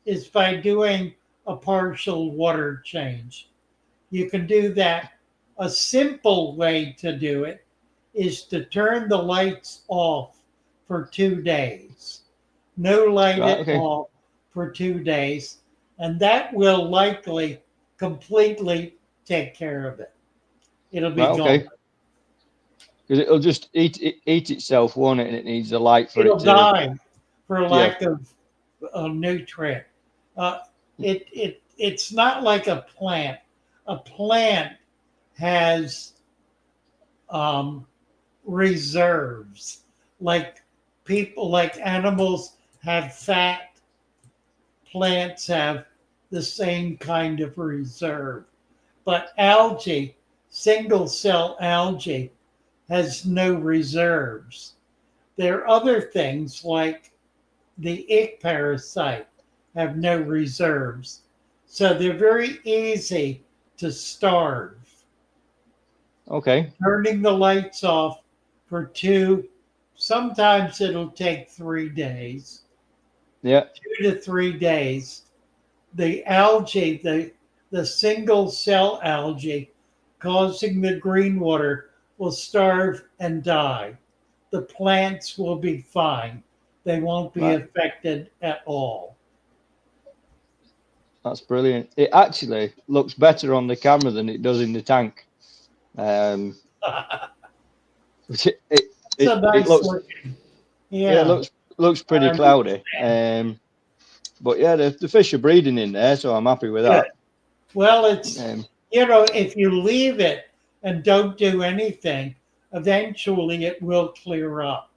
is by doing a partial water change. You can do that. A simple way to do it is to turn the lights off for 2 days. No light Right, at okay. all for 2 days. And that will likely completely take care of it. It'll be Right, okay. gone. Because it'll just eat itself, won't it? And it needs the light for It'll it to. die for lack of nutrient. It's not like a plant. A plant has reserves, like animals have fat. Plants have the same kind of reserve, but algae, single cell algae, has no reserves. There are other things like the ick parasite have no reserves. So they're very easy to starve. Okay. Turning the lights off for 2, sometimes it'll take 3 days, Yeah. 2 to 3 days. The algae, the single cell algae causing the green water will starve and die. The plants will be fine. They won't be Right. affected at all. That's brilliant. It actually looks better on the camera than it does in the tank. It It's a nice looks, looking. yeah, it looks pretty I cloudy. But yeah, the fish are breeding in there, so I'm happy with that. Well, it's, Um, if you leave it and don't do anything, eventually it will clear up.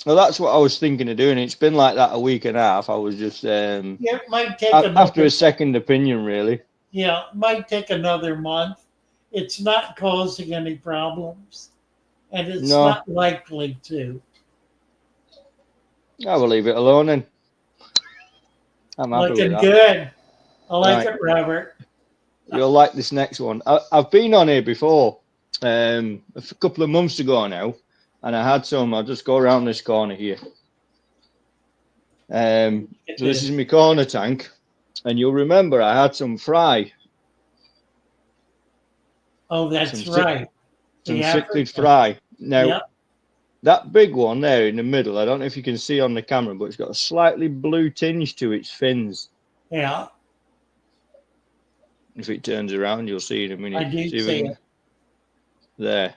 Well, that's what I was thinking of doing. It's been like that a week and a half. I was just Yeah, it might take after another. a second opinion, really. Yeah, it might take another month. It's not causing any problems, and it's No. not likely to. I will leave it alone then. I'm happy with Looking that. good. I like Right. it, Robert. You'll like this next one. I've been on here before, a couple of months ago now, and I had some. I'll just go around this corner here. So this is my corner tank, and you'll remember I had some fry. Oh, that's Some right. Some The cichlid African. fry. Now, Yep. that big one there in the middle, I don't know if you can see on the camera, but it's got a slightly blue tinge to its fins. Yeah, If it turns around, you'll see in a minute. I do if I see can- it. There.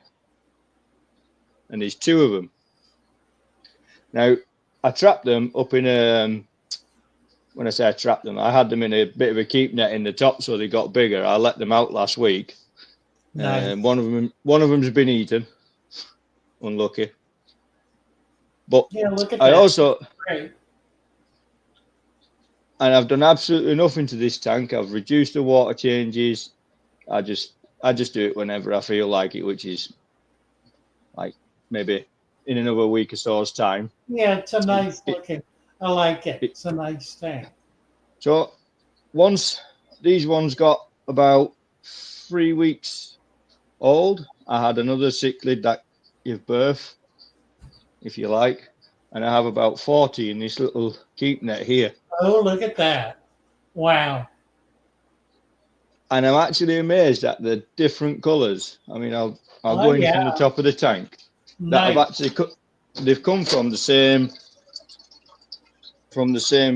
And there's two of them. Now, I trapped them up in a. When I say I trapped them, I had them in a bit of a keep net in the top, so they got bigger. I let them out last week. Nice. One of them's been eaten. Unlucky. But Yeah, look at I that. also, Great. and I've done absolutely nothing to this tank. I've reduced the water changes. I just do it whenever I feel like it, which is like maybe in another week or so's time. Yeah, it's a nice looking. I like it. It's a nice tank. So once these ones got about 3 weeks old, I had another cichlid that gave birth, if you like, and I have about 40 in this little keep net here. Oh, look at that. Wow. And I'm actually amazed at the different colours. I mean, I'll Oh, go in yeah. from the top of the tank. That have Nice. actually they've come from the same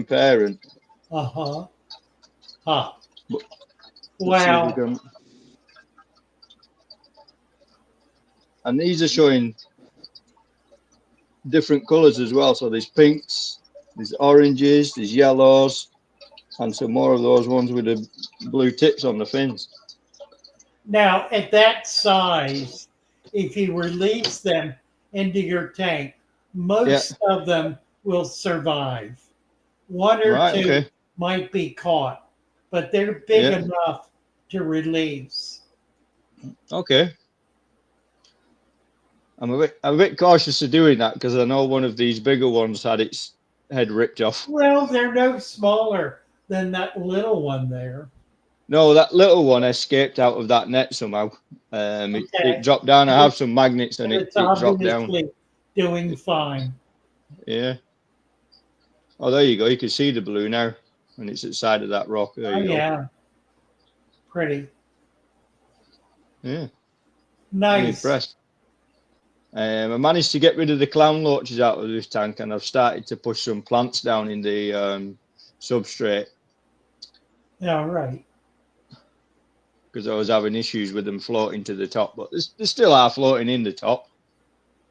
parent. Uh-huh. Huh. But let's see if we Wow. can- And these are showing different colours as well. So there's pinks, there's oranges, there's yellows, and some more of those ones with the blue tips on the fins. Now, at that size, if you release them into your tank, most of them will survive. One or Right, two okay. might be caught, but they're big Yeah. enough to release. Okay. I'm a bit cautious of doing that because I know one of these bigger ones had its head ripped off. Well, they're no smaller than that little one there. No, that little one escaped out of that net somehow. It dropped down. I have some magnets and it It's dropped down. obviously doing fine. Yeah. Oh, there you go. You can see the blue now, and it's at the side of that rock. There Oh, you go. yeah. Pretty. Yeah. I'm Nice. impressed. I managed to get rid of the clown loaches out of this tank, and I've started to push some plants down in the substrate All right. because I was having issues with them floating to the top, but they still are floating in the top.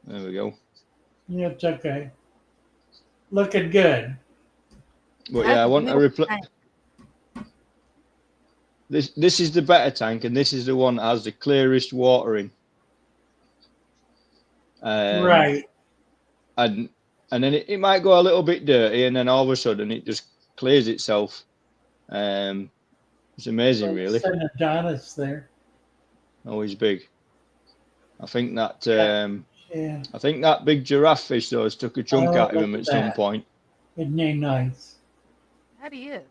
There we go. Yeah, it's okay. Looking good. But yeah, I want to replace. This is the better tank, and this is the one that has the clearest water in. Right. And then it might go a little bit dirty, and then all of a sudden it just clears itself. It's amazing, really. An Adonis there. Always big. I think that Yeah. I think that big giraffe fish though has took a chunk Oh, out of him look at at some that. point. Isn't he nice? That he is.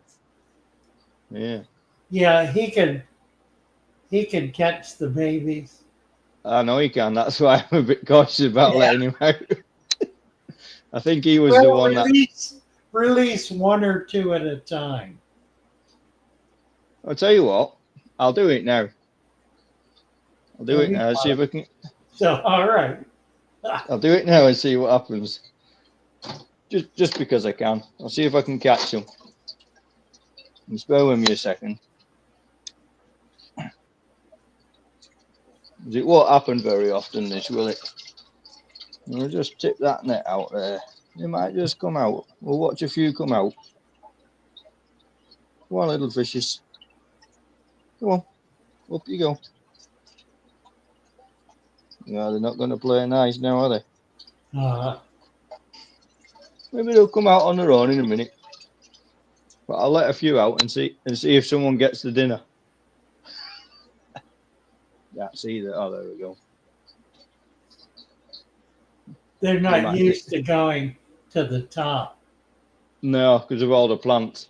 Yeah, Yeah, he can catch the babies. I know he can. That's why I'm a bit cautious about letting him out. I think he was the Well, one that. release one or two at a time. I'll tell you what. I'll do it now. I'll do There it you now. See go. if I can. So, all right. I'll do it now and see what happens. Just because I can. I'll see if I can catch him. Just bear with me a second. It won't happen very often, this, will it? We'll just tip that net out there. It might just come out. We'll watch a few come out. Come on, little fishes. Come on. Up you go. No, they're not going to play nice now, are they? Maybe they'll come out on their own in a minute. But I'll let a few out and see if someone gets the dinner. That's either. Oh, there we go. They're not used to going to the top. No, because of all the plants.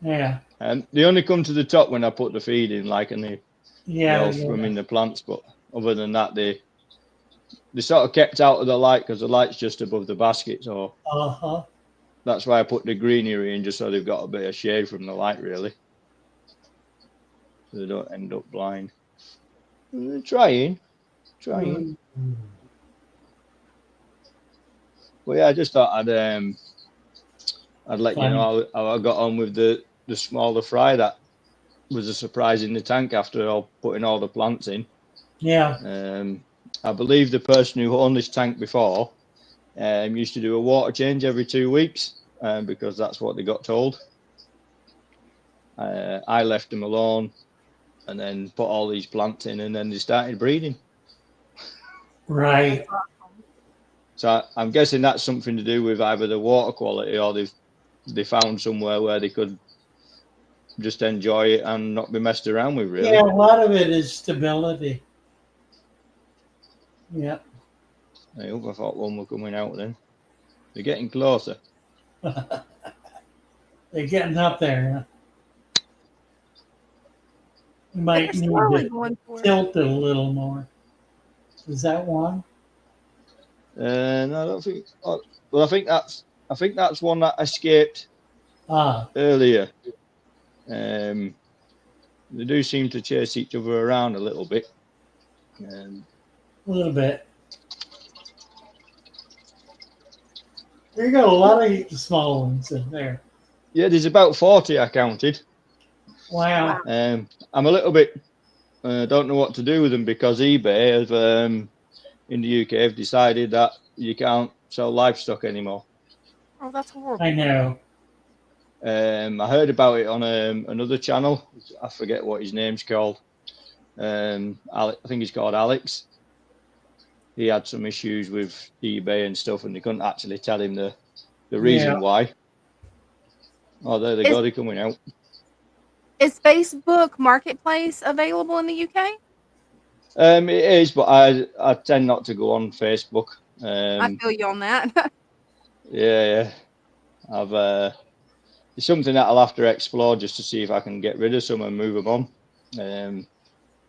Yeah. And they only come to the top when I put the feed in, like, and they all swim in the plants. But other than that, they sort of kept out of the light because the light's just above the basket. So that's why I put the greenery in, just so they've got a bit of shade from the light, really. So they don't end up blind. They're trying. Mm-hmm. But yeah, I just thought I'd let you know how I got on with the smaller fry. That was a surprise in the tank after putting all the plants in. Yeah. I believe the person who owned this tank before used to do a water change every 2 weeks because that's what they got told. I left them alone and then put all these plants in, and then they started breeding. Right. So I'm guessing that's something to do with either the water quality or they found somewhere where they could just enjoy it and not be messed around with, really. Yeah, a lot of it is stability. Yeah. I thought one were coming out then. They're getting closer. They're getting up there. You might need to tilt it a little more. Is that one? No, I don't think. Oh, well, I think that's one that escaped earlier. They do seem to chase each other around a little bit. A little bit. You got a lot of small ones in there. Yeah, there's about 40 I counted. Wow. I'm a little bit. Don't know what to do with them because eBay have, in the UK have decided that you can't sell livestock anymore. Oh, that's horrible. I know. I heard about it on another channel. I forget what his name's called. I think he's called Alex. He had some issues with eBay and stuff, and they couldn't actually tell him the reason why. Oh, there they go. They're coming out. Is Facebook Marketplace available in the UK? It is, but I tend not to go on Facebook. I feel you on that. Yeah. It's something that I'll have to explore just to see if I can get rid of some and move them on.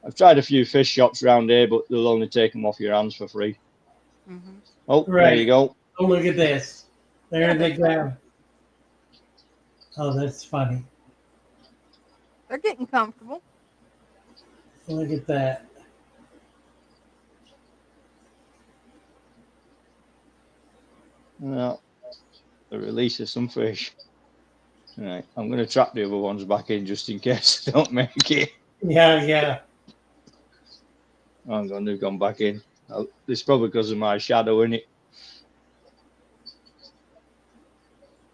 I've tried a few fish shops around here, but they'll only take them off your hands for free. Mm-hmm. Oh, there you go. Oh, look at this. There they go. Oh, that's funny. They're getting comfortable. Look at that. No, the release of some fish. All right, I'm going to trap the other ones back in just in case they don't make it. Yeah. Hang on, they've gone back in. It's probably because of my shadow in it.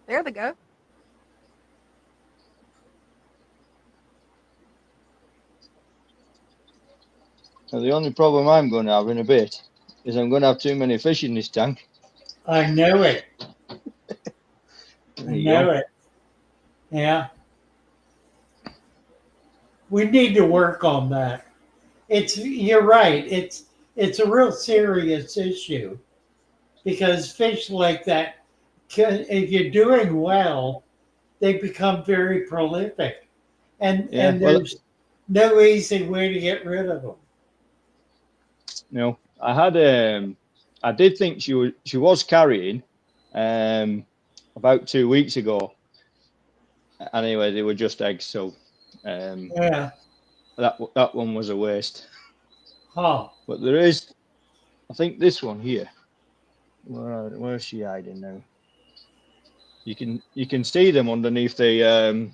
There they go. Now, the only problem I'm going to have in a bit is I'm going to have too many fish in this tank. I know it. There you go. It. Yeah. We need to work on that. You're right. It's a real serious issue because fish like that, if you're doing well, they become very prolific, and there's no easy way to get rid of them. No, I did think she was carrying about 2 weeks ago. Anyway, they were just eggs, so that one was a waste. Oh, but there is, I think this one here. Where's she hiding now? You can see them underneath the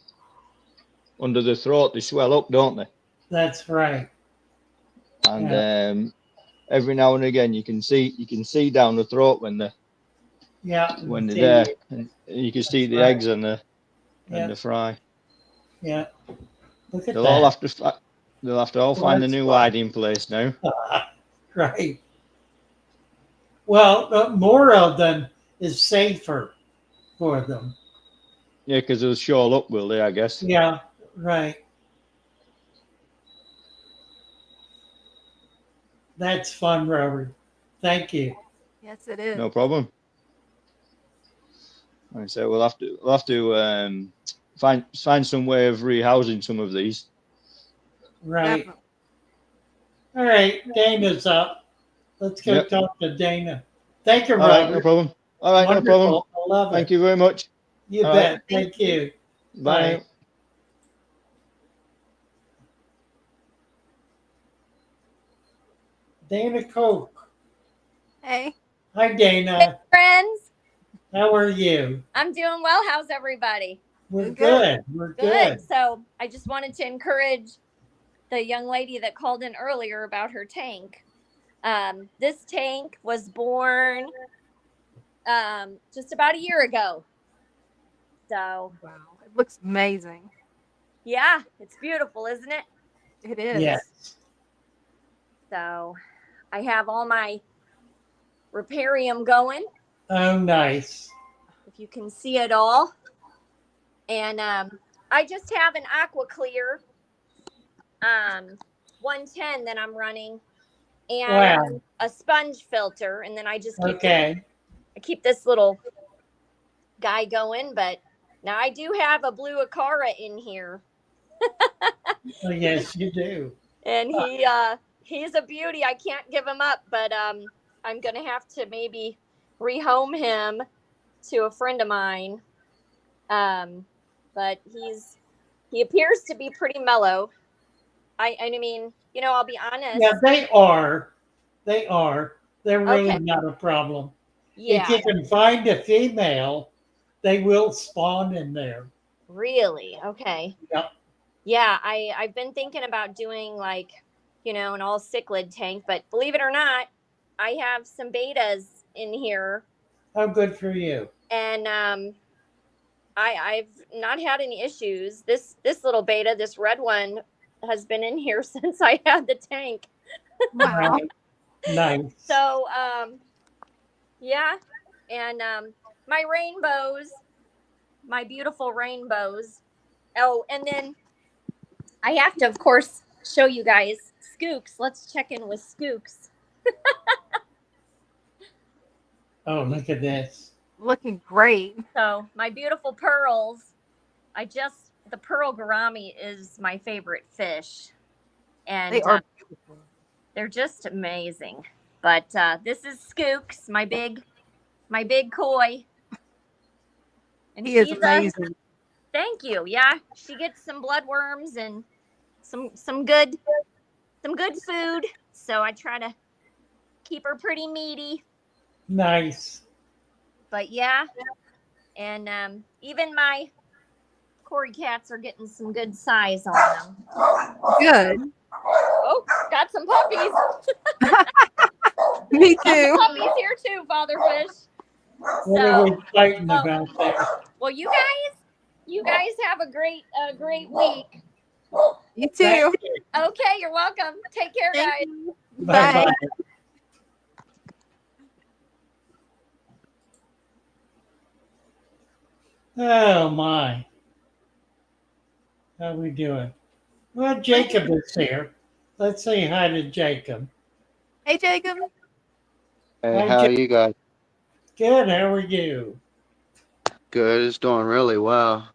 under the throat. They swell up, don't they? That's right. And every now and again you can see down the throat when they're there, and you can see the eggs and the fry. Yeah, look at They'll that. They'll have to all find a new hiding place now. Right. Well, more of them is safer for them. Yeah, because they'll shoal up, will they? I guess. Yeah, right. That's fun, Robert. Thank you. Yes, it is. No problem. Like I say we'll have to find some way of rehousing some of these. Right. Definitely. All right, Dana's up. Let's go Yep. talk to Dana. Thank you, All right, no Robert. problem. All right, no problem. Wonderful. I love Thank it. you very much. You All bet. right. Thank you. Bye. Bye. Dana Coke. Hey. Hi, Dana. Friends, How are you? I'm doing well. How's everybody? We're Good. good. We're good. So I just wanted to encourage the young lady that called in earlier about her tank. This tank was born just about a year ago. So Wow. It looks amazing. yeah, it's beautiful, isn't it? It is. Yes. So I have all my reparium going, Oh, nice. if you can see it all. And I just have an aqua clear 110 that I'm running, and Wow. a sponge filter, and then I just keep Okay. I keep this little guy going. But now I do have a blue Acara in here, Oh, yes, you do. and he's a beauty. I can't give him up, but I'm gonna have to maybe rehome him to a friend of mine. But he appears to be pretty mellow. I mean, I'll be honest. Yeah, they are. They are. They're really Okay. not a problem. Yeah, If you can find a female, they will spawn in there. really. Okay. Yep. Yeah, I've been thinking about doing like, an all cichlid tank, but believe it or not, I have some betas in here, Oh, good for you. and I've not had any issues. This little beta, this red one, has been in here since I had the tank. Wow. Right. Nice. So yeah, and my rainbows, my beautiful rainbows. Oh, and then I have to, of course, show you guys Skooks. Let's check in with Skooks. Oh, look at this. Looking great. So my beautiful pearls. The pearl gourami is my favorite fish, and They are beautiful. they're just amazing. But this is Skooks, my big koi. And He is she's amazing. thank you. Yeah, she gets some bloodworms and some good food. So I try to keep her pretty meaty. Nice. But yeah, and even my Cory cats are getting some good size on them. Good. Oh, got some puppies. Me Got some too. puppies here too, Father Fish. What are we fighting well- about there? Well, you guys have a great week. You too. Thank you. Okay, you're welcome. Take care, Thank guys. you. Bye-bye. Bye. Oh, my. How we doing? Well, Jacob is here. Let's say hi to Jacob. Hey, Jacob. Hey, Hi, how are Jack. you guys? Good. How are you? Good. It's doing really well.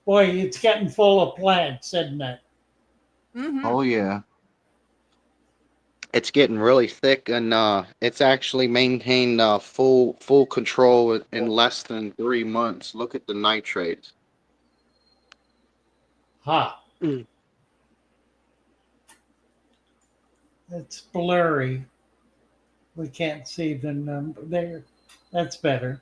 Boy, it's getting full of plants, isn't it? Mm-hmm. Oh yeah. It's getting really thick, and it's actually maintained full control in less than 3 months. Look at the nitrates. Ha. Mm. It's blurry. We can't see the number there. That's better.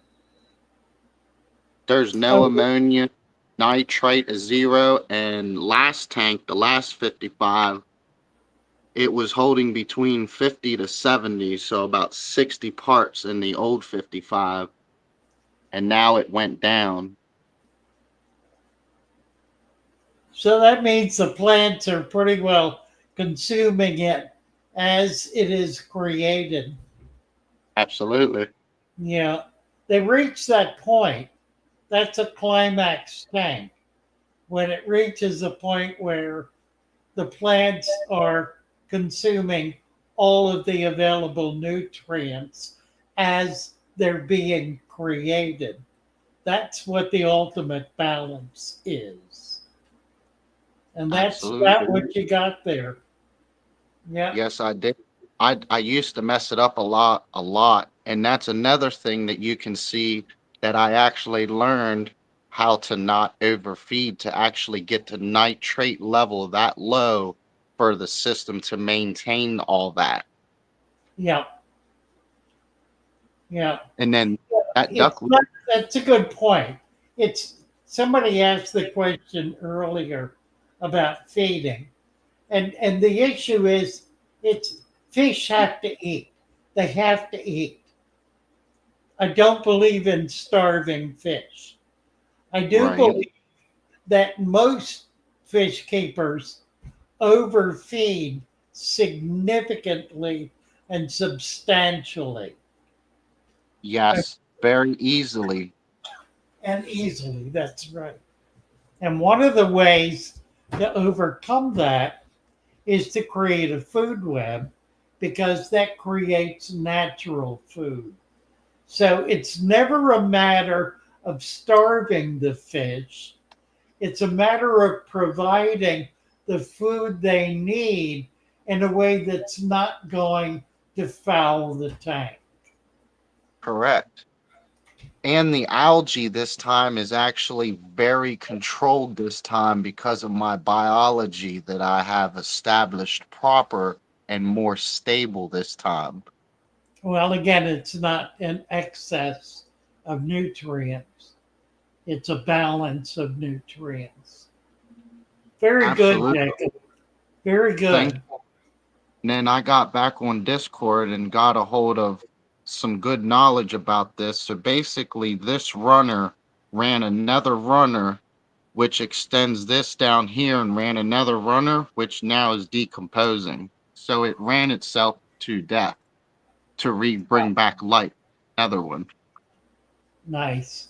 There's no Oh. ammonia. Nitrate is 0, and last tank, the last 55, it was holding between 50 to 70, so about 60 parts in the old 55, and now it went down. So that means the plants are pretty well consuming it as it is created. Absolutely. Yeah. they reach that point. That's a climax tank. When it reaches a point where the plants are consuming all of the available nutrients as they're being created. That's what the ultimate balance is. And that's about Absolutely. what you got there. Yeah. Yes, I did. I used to mess it up a lot, and that's another thing that you can see that I actually learned how to not overfeed to actually get the nitrate level that low for the system to maintain all that. Yeah. Yeah. And then that It's duck, not, that's a good point. It's somebody asked the question earlier about feeding. And the issue is it's fish have to eat. They have to eat. I don't believe in starving fish. I do right? believe that most fish keepers overfeed significantly and substantially Yes, very easily. and easily. That's right. And one of the ways to overcome that is to create a food web because that creates natural food. So it's never a matter of starving the fish. It's a matter of providing the food they need in a way that's not going to foul the tank. Correct. And the algae this time is actually very controlled this time because of my biology that I have established proper and more stable this time. Well, again, it's not an excess of nutrients, it's a balance of nutrients. Very good, Absolutely. Jacob. Very Thank good. you. And then I got back on Discord and got a hold of some good knowledge about this. So basically, this runner ran another runner, which extends this down here, and ran another runner, which now is decomposing. So it ran itself to death to bring back life. Another one. Nice.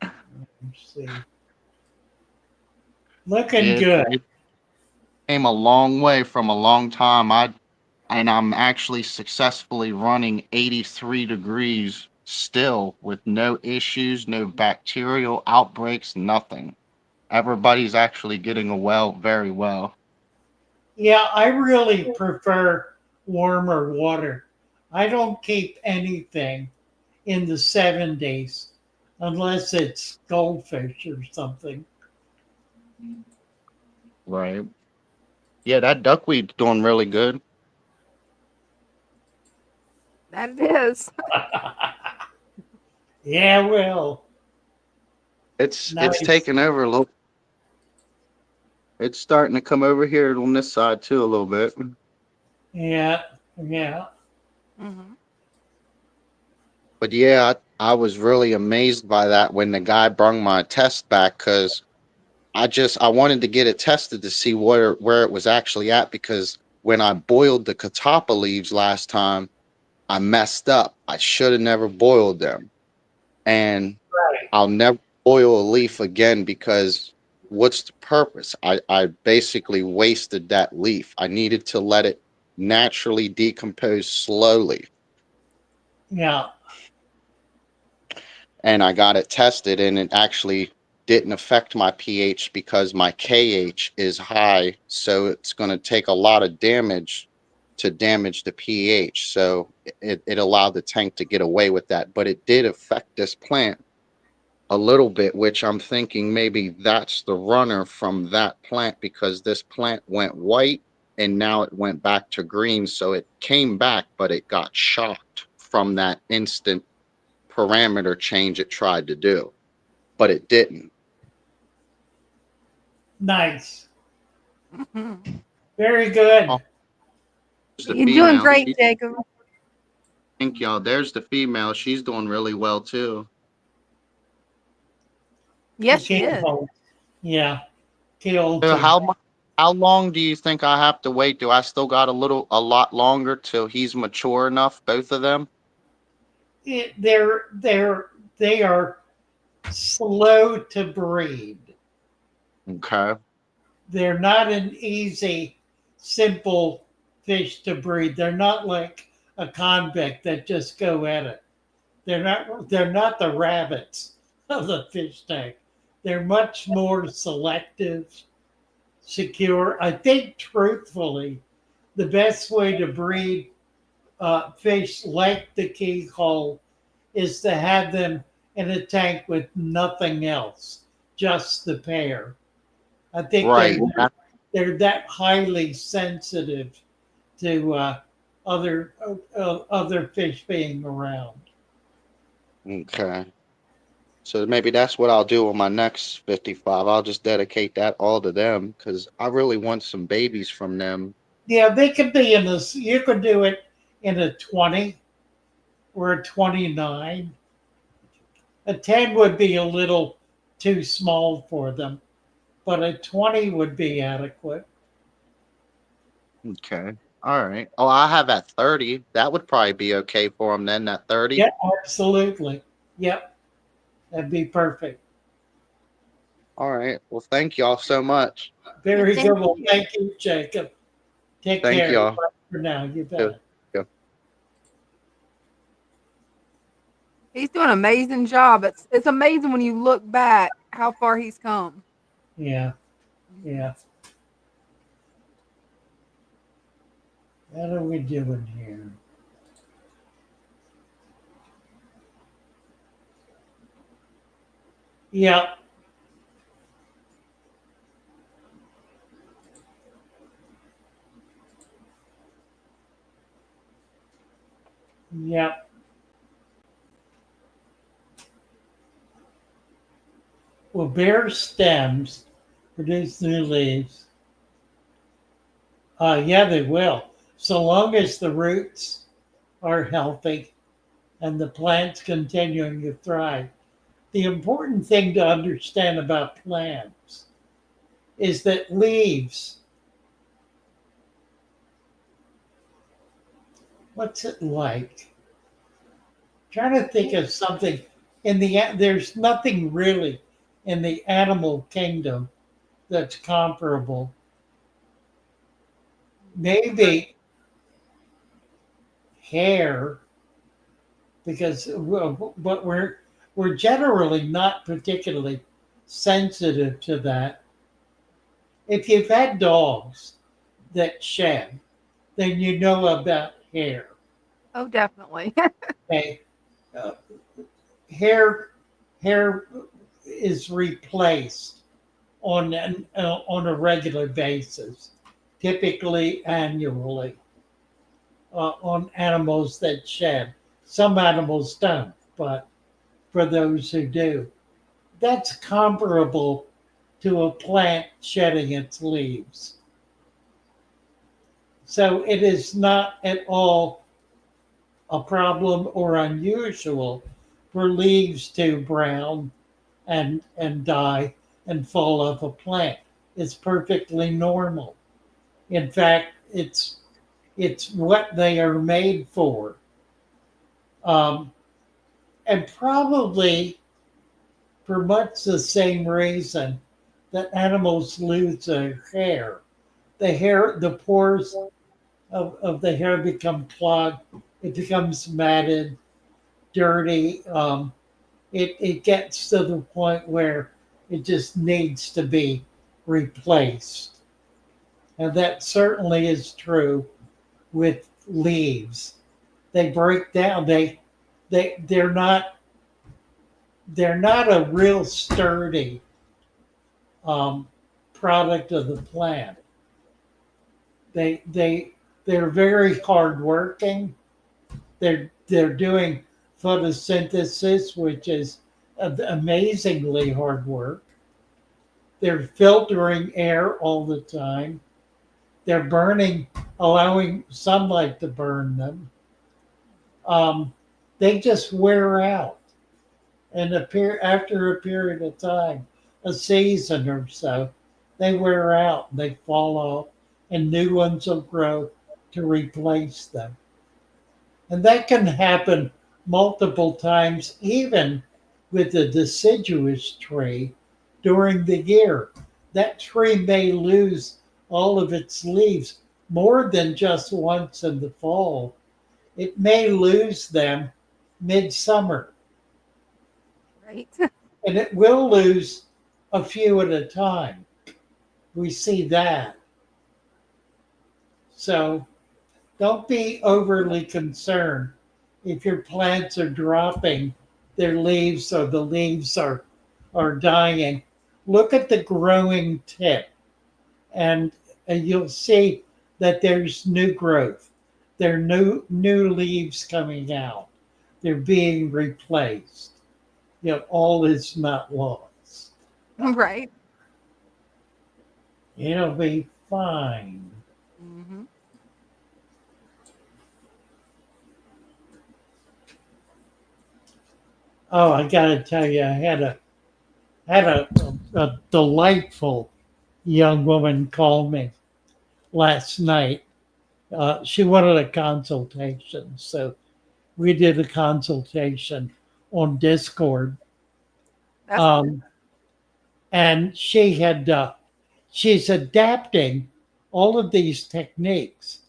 Let's see. Looking good. It came a long way from a long time. I'm actually successfully running 83 degrees still with no issues, no bacterial outbreaks, nothing. Everybody's actually getting very well. Yeah, I really prefer warmer water. I don't keep anything in the 70s unless it's goldfish or something. Right. Yeah, that duckweed's doing really good. That it is. Yeah, well, It's nice. taking over a little. It's starting to come over here on this side too a little bit. Yeah, yeah. Mm-hmm. But yeah, I was really amazed by that when the guy brung my test back because I wanted to get it tested to see where it was actually at because when I boiled the catappa leaves last time, I messed up. I should have never boiled them. And Right. I'll never boil a leaf again because what's the purpose? I basically wasted that leaf. I needed to let it naturally decompose slowly. Yeah, And I got it tested and it actually didn't affect my pH because my KH is high. So it's going to take a lot of damage to damage the pH. So it allowed the tank to get away with that. But it did affect this plant a little bit, which I'm thinking maybe that's the runner from that plant because this plant went white and now it went back to green. So it came back, but it got shocked from that instant parameter change it tried to do, but it didn't. nice. Mm-hmm. Very good. Oh, there's the You're doing female. great, Jacob. Thank y'all. There's the female. She's doing really well too. Yes, she is. Killed. Yeah, killed. So how long do you think I have to wait? Do I still got a lot longer till he's mature enough, both of them? they are slow to breed. Okay. They're not an easy, simple fish to breed. They're not like a convict that just go at it. They're not the rabbits of the fish tank. They're much more selective, secure. I think truthfully, the best way to breed fish like the keyhole is to have them in a tank with nothing else, just the pair. I think Right. they're that highly sensitive to other fish being around. Okay. So maybe that's what I'll do on my next 55. I'll just dedicate that all to them because I really want some babies from them. Yeah, they could be in this. You could do it in a 20 or a 29. A 10 would be a little too small for them, but a 20 would be adequate. Okay. All right. Oh, I have at 30. That would probably be okay for them then, that 30. Yeah, absolutely. Yep, that'd be perfect. All right. Well, thank y'all so much. Very Thank good. Well, you. thank you, Jacob. Take Thank care. y'all. Bye for now, you bet. Yeah. He's doing an amazing job. It's amazing when you look back how far he's come. Yeah, yeah. What are we doing here? Yeah. Yeah. Well, bare stems produce new leaves. Yeah, they will. So long as the roots are healthy and the plant's continuing to thrive. The important thing to understand about plants is that leaves, what's it like? Trying to think of something there's nothing really in the animal kingdom that's comparable. Maybe hair, because but we're generally not particularly sensitive to that. If you've had dogs that shed, then you know about hair. Oh, definitely. Okay, uh, hair is replaced on a regular basis, typically annually, on animals that shed. Some animals don't, but for those who do, that's comparable to a plant shedding its leaves. So it is not at all a problem or unusual for leaves to brown and die and fall off a plant. It's perfectly normal. In fact, it's what they are made for. And probably for much the same reason that animals lose their hair. The pores of the hair become clogged. It becomes matted, dirty. It gets to the point where it just needs to be replaced. And that certainly is true with leaves. They break down. They're not a real sturdy product of the plant. They're very hardworking. They're doing photosynthesis, which is amazingly hard work. They're filtering air all the time. They're burning, allowing sunlight to burn them. They just wear out, and after a period of time, a season or so, they wear out. They fall off, and new ones will grow to replace them. And that can happen multiple times, even with a deciduous tree during the year. That tree may lose all of its leaves more than just once in the fall. It may lose them midsummer, Right. and it will lose a few at a time. We see that. So don't be overly concerned if your plants are dropping their leaves or the leaves are dying. Look at the growing tip, and you'll see that there's new growth. There are new leaves coming out. They're being replaced. All is not lost. Right. It'll be fine. Mm-hmm. Oh, I gotta tell you, I had a delightful young woman call me last night. She wanted a consultation, so we did a consultation on Discord. That's good. And she's adapting all of these techniques,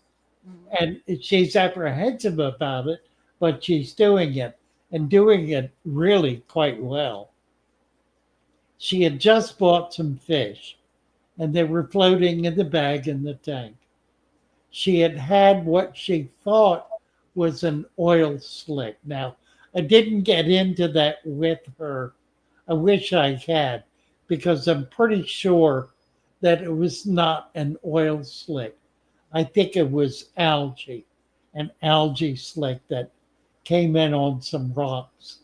and she's apprehensive about it, but she's doing it and doing it really quite well. She had just bought some fish, and they were floating in the bag in the tank. She had had what she thought was an oil slick. Now, I didn't get into that with her. I wish I had, because I'm pretty sure that it was not an oil slick. I think it was algae, an algae slick that came in on some rocks.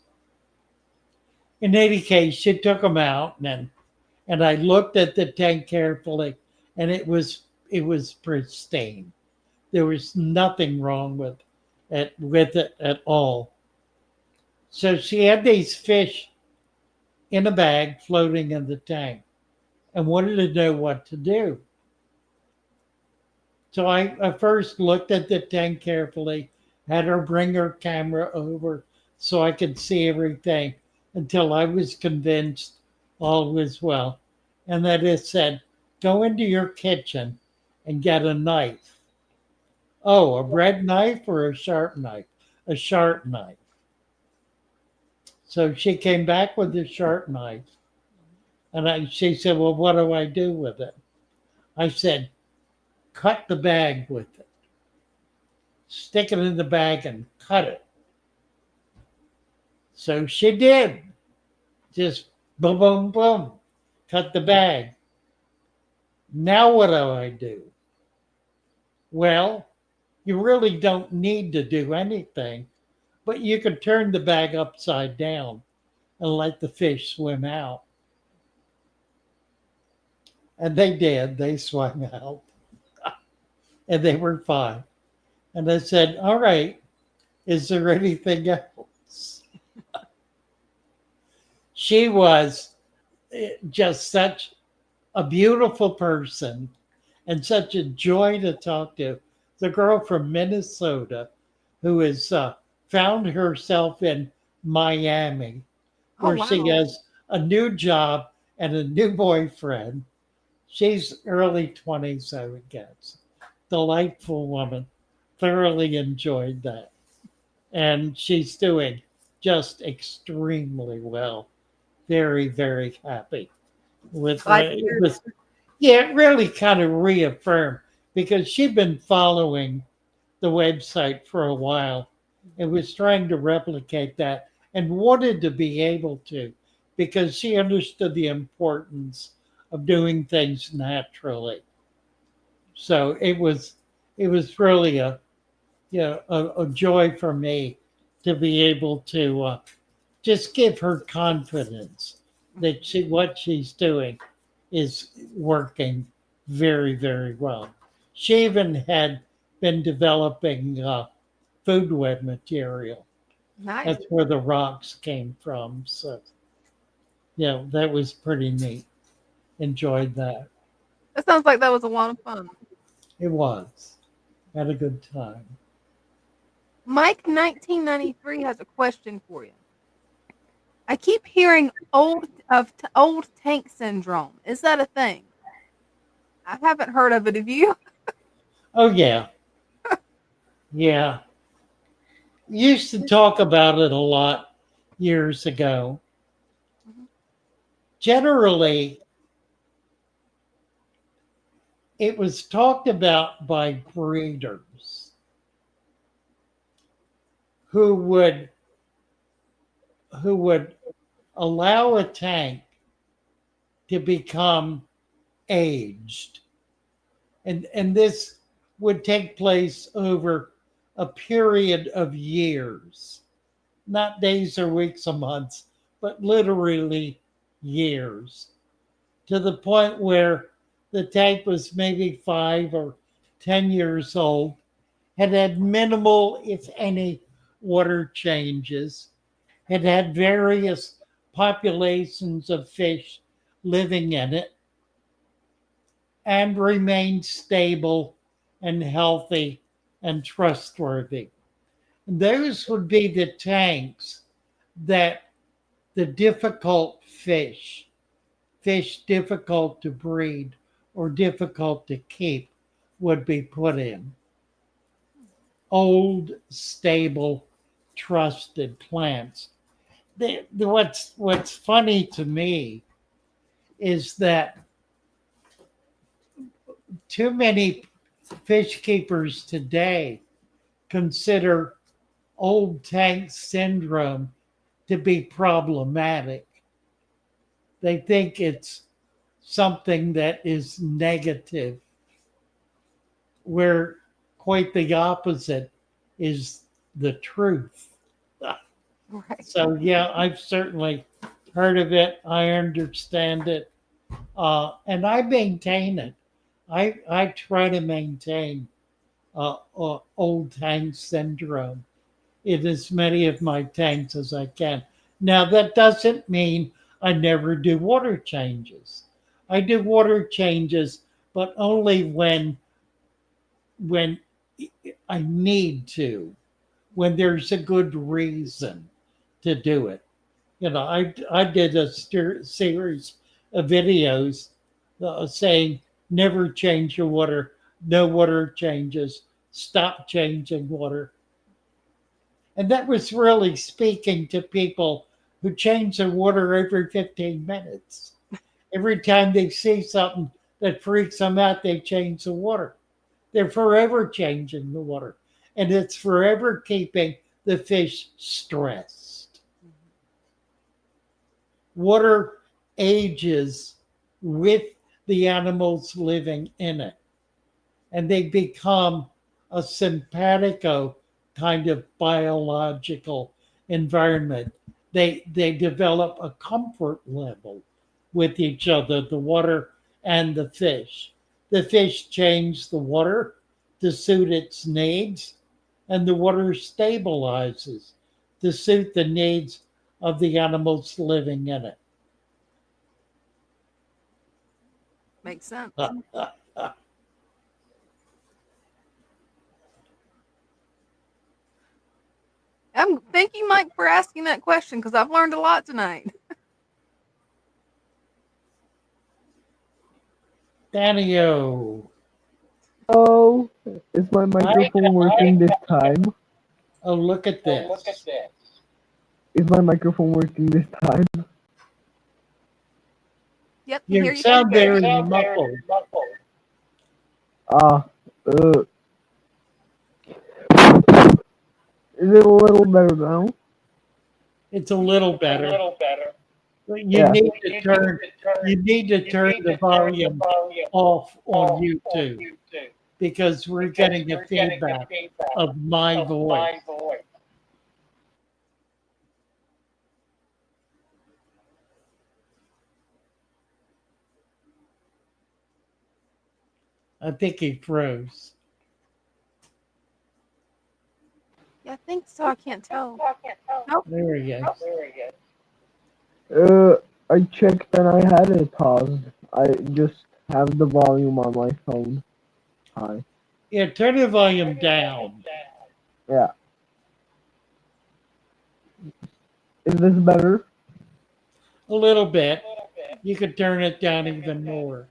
In any case, she took them out, and I looked at the tank carefully, and it was pristine. There was nothing wrong with it at all. So she had these fish in a bag floating in the tank and wanted to know what to do. So I first looked at the tank carefully, had her bring her camera over so I could see everything until I was convinced all was well. And that it said, go into your kitchen and get a knife. Oh, a bread knife or a sharp knife? A sharp knife. So she came back with the sharp knife. And she said, well, what do I do with it? I said, cut the bag with it. Stick it in the bag and cut it. So she did. Just boom, boom, boom. Cut the bag. Now what do I do? Well, you really don't need to do anything, but you could turn the bag upside down and let the fish swim out. And they did. They swam out. And they were fine. And I said, all right, is there anything else? She was just such a beautiful person and such a joy to talk to. The girl from Minnesota who has found herself in Miami, where she has a new job and a new boyfriend. She's early 20s, I would guess. Delightful woman. Thoroughly enjoyed that. And she's doing just extremely well. Very, very happy with it. Yeah, it really kind of reaffirmed, because she'd been following the website for a while and was trying to replicate that and wanted to be able to, because she understood the importance of doing things naturally. So it was really a joy for me to be able to just give her confidence that what she's doing is working very, very well. She even had been developing food web material. Nice. That's where the rocks came from. So, yeah, that was pretty neat. Enjoyed that. That sounds like that was a lot of fun. It was. Had a good time. Mike 1993 has a question for you. I keep hearing old tank syndrome. Is that a thing? I haven't heard of it. Have you? Oh yeah, yeah. Used to talk about it a lot years ago. Generally, it was talked about by breeders who would allow a tank to become aged. And this would take place over a period of years, not days or weeks or months, but literally years, to the point where the tank was maybe 5 or 10 years old, had minimal, if any, water changes, had various populations of fish living in it, and remained stable and healthy and trustworthy. And those would be the tanks that the difficult fish difficult to breed or difficult to keep, would be put in. Old, stable, trusted plants. What's funny to me is that too many fish keepers today consider old tank syndrome to be problematic. They think it's something that is negative, where quite the opposite is the truth. Right. So yeah, I've certainly heard of it. I understand it, and I maintain it. I try to maintain old tank syndrome in as many of my tanks as I can. Now that doesn't mean I never do water changes. I do water changes, but only when I need to, when there's a good reason to do it. You know, I did a series of videos saying never change your water, no water changes, stop changing water. And that was really speaking to people who change their water every 15 minutes. Every time they see something that freaks them out, they change the water. They're forever changing the water, and it's forever keeping the fish stressed. Water ages with the animals living in it, and they become a simpatico kind of biological environment. They develop a comfort level with each other, the water and the fish. The fish change the water to suit its needs, and the water stabilizes to suit the needs of the animals living in it. Makes sense. Thank you, Mike, for asking that question, because I've learned a lot tonight. Danio. Oh, is my microphone working this time? Oh, look at this. Is my microphone working this time? Yep, You sound very muffled. Is it a little better now? It's a little better. You Yeah. need to turn the volume off on YouTube, because we're getting a feedback of my voice. I think he froze. Yeah, I think so. I can't tell. Nope. There he goes. I checked and I had it paused. I just have the volume on my phone high. Yeah, turn the volume down. Yeah. Is this better? A little bit. You could turn it down even more.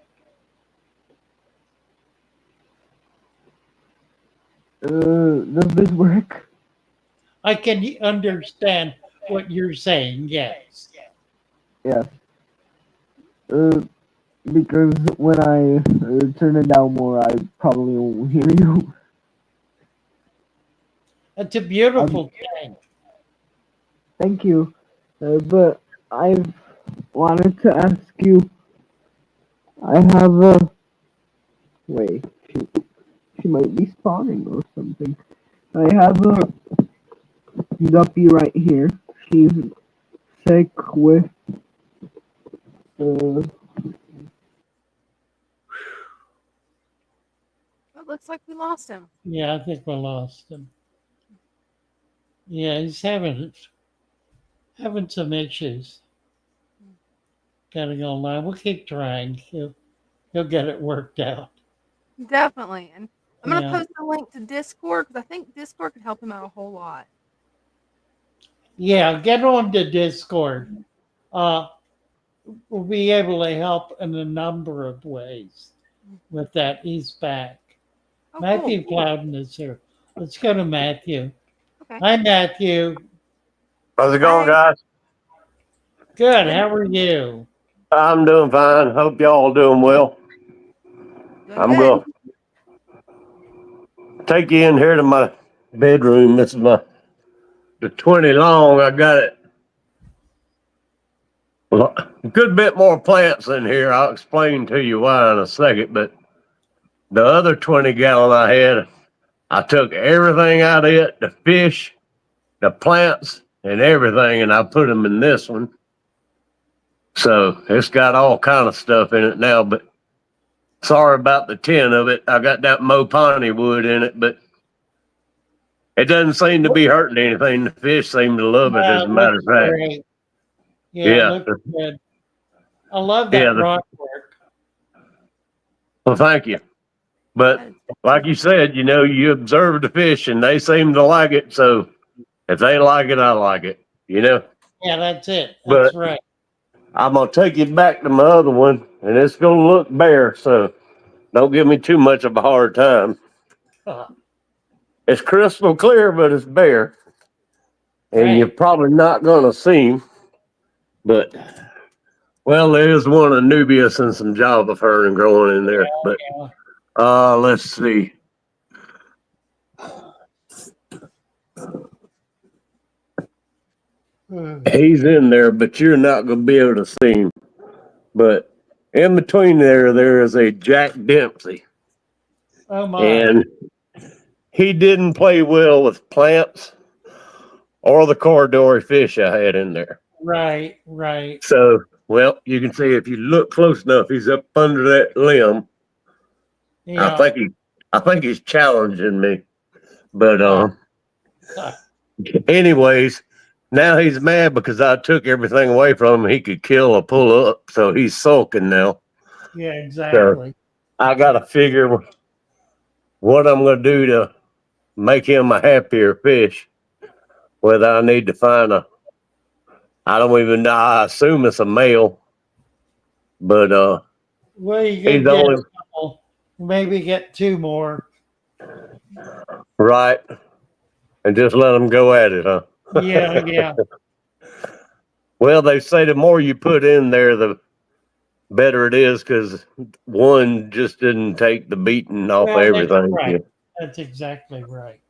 Does this work? I can understand what you're saying, yes. Yes. Because when I turn it down more, I probably won't hear you. It's a beautiful tank. Thank you. But I've wanted to ask you. I have a. Wait, she might be spawning or something. I have a guppy right here. She's sick with. It looks like we lost him. Yeah, I think we lost him. Yeah, he's having some issues. Gotta go online. We'll keep trying. He'll get it worked out. Definitely. And I'm going to Yeah. post a link to Discord because I think Discord could help him out a whole lot. Yeah, get on to Discord. We'll be able to help in a number of ways with that. He's back. Oh, Matthew cool. Plowden is here. Let's go to Matthew. Okay. Hi, Matthew. How's it going, Hi. guys? Good. How are you? I'm doing fine. Hope y'all doing well. Doing I'm good. going to take you in here to my bedroom. This is the 20 long. I got it. A good bit more plants in here. I'll explain to you why in a second. But the other 20-gallon I had, I took everything out of it, the fish, the plants, and everything, and I put them in this one. So it's got all kind of stuff in it now, but sorry about the tin of it. I got that Mopani wood in it, but it doesn't seem to be hurting anything. The fish seem to love it, as a matter of fact. Great. Yeah, Yeah. it looks good. I love that rock work. Well, thank you. But like you said, you observe the fish and they seem to like it. So if they like it, I like it, Yeah, that's it. But That's right. I'm going to take you back to my other one, and it's going to look bare. So don't give me too much of a hard time. It's crystal clear, but it's bare. And you're probably not going to see him. But, well, there's one Anubias and some Java fern growing in there. But let's see. He's in there, but you're not going to be able to see him. But in between there is a Jack Dempsey. Oh, my. And he didn't play well with plants or the corridor fish I had in there. Right, right. So, well, you can see if you look close enough, he's up under that limb. Yeah. I think he's challenging me. But anyways, now he's mad because I took everything away from him he could kill or pull up. So he's sulking now. Yeah, exactly. So I got to figure what I'm going to do to make him a happier fish. Whether I need to find I don't even know. I assume it's a male. But well, you could get a couple, maybe get two more. Right. And just let them go at it, huh? Yeah, yeah. Well, they say the more you put in there, the better it is, because one just didn't take the beating off everything. That's right. That's exactly right.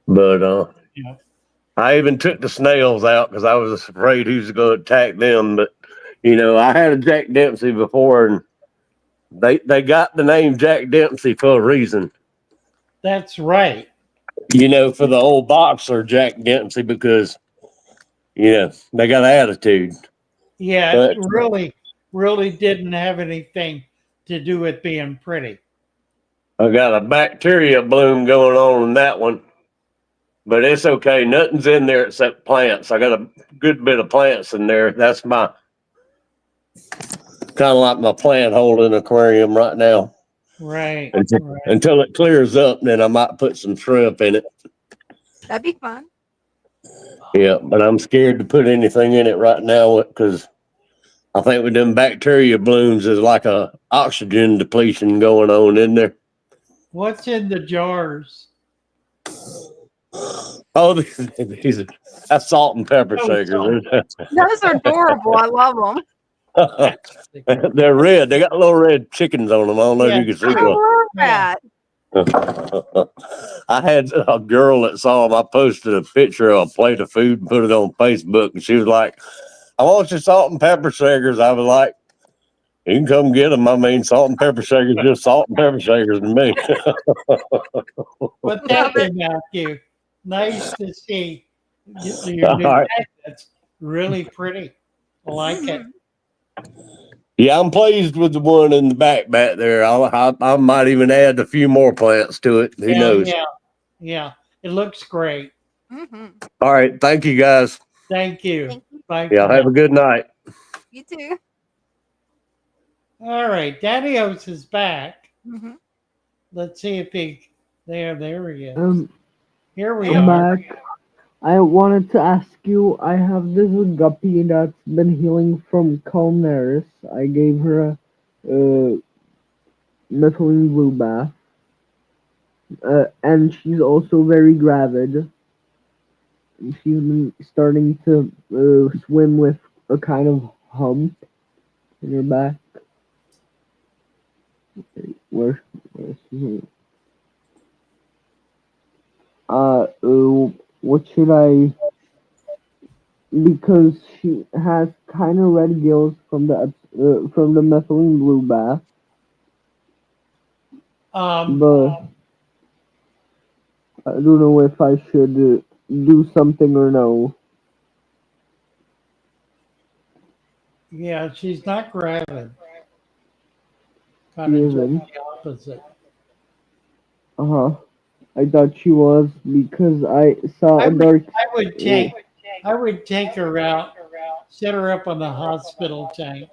But Yeah. I even took the snails out because I was afraid he was going to attack them. But I had a Jack Dempsey before, and they got the name Jack Dempsey for a reason. That's right. For the old boxer Jack Dempsey, because they got attitude. Yeah, But it really didn't have anything to do with being pretty. I got a bacteria bloom going on in that one, but it's okay. Nothing's in there except plants. I got a good bit of plants in there. That's my kind of like my plant holding aquarium right now. Right. Until it clears up, then I might put some shrimp in it. That'd be fun. Yeah, but I'm scared to put anything in it right now because I think with them bacteria blooms, there's like a oxygen depletion going on in there. What's in the jars? Oh, that's salt and pepper Oh, shakers. Those are adorable. I love them. They're red. They got little red chickens on them. I don't know if Yeah. you can see I one. love Yeah. that. I had a girl that saw them. I posted a picture of a plate of food and put it on Facebook, and she was like, "I want your salt and pepper shakers." I was like, "You can come get them. I mean, salt and pepper shakers, just salt and pepper shakers to me." Well, thank you, Matthew. Nice to see your All new right. tank. That's really pretty. I like it. Yeah, I'm pleased with the one in the back there. I might even add a few more plants to it. Who Yeah, knows? yeah. It looks great. Mm-hmm. All right. Thank you, guys. Thank you. Thank you. Bye. Yeah, for have now. a good night. You too. All right, Daddy-O's is back. Mm-hmm. Let's see if there he is. Here we I'm are. back. I wanted to ask you, I have this guppy that's been healing from Culnaris. I gave her a methylene blue bath. And she's also very gravid. And she's been starting to swim with a kind of hump in her back. Where's she? What should I? Because she has kind of red gills from the methylene blue bath. But I don't know if I should do something or no. Yeah, she's not gravid. She Kind of just isn't. the opposite. I thought she was because I saw a dark. I would take her out, set her up on the hospital tank.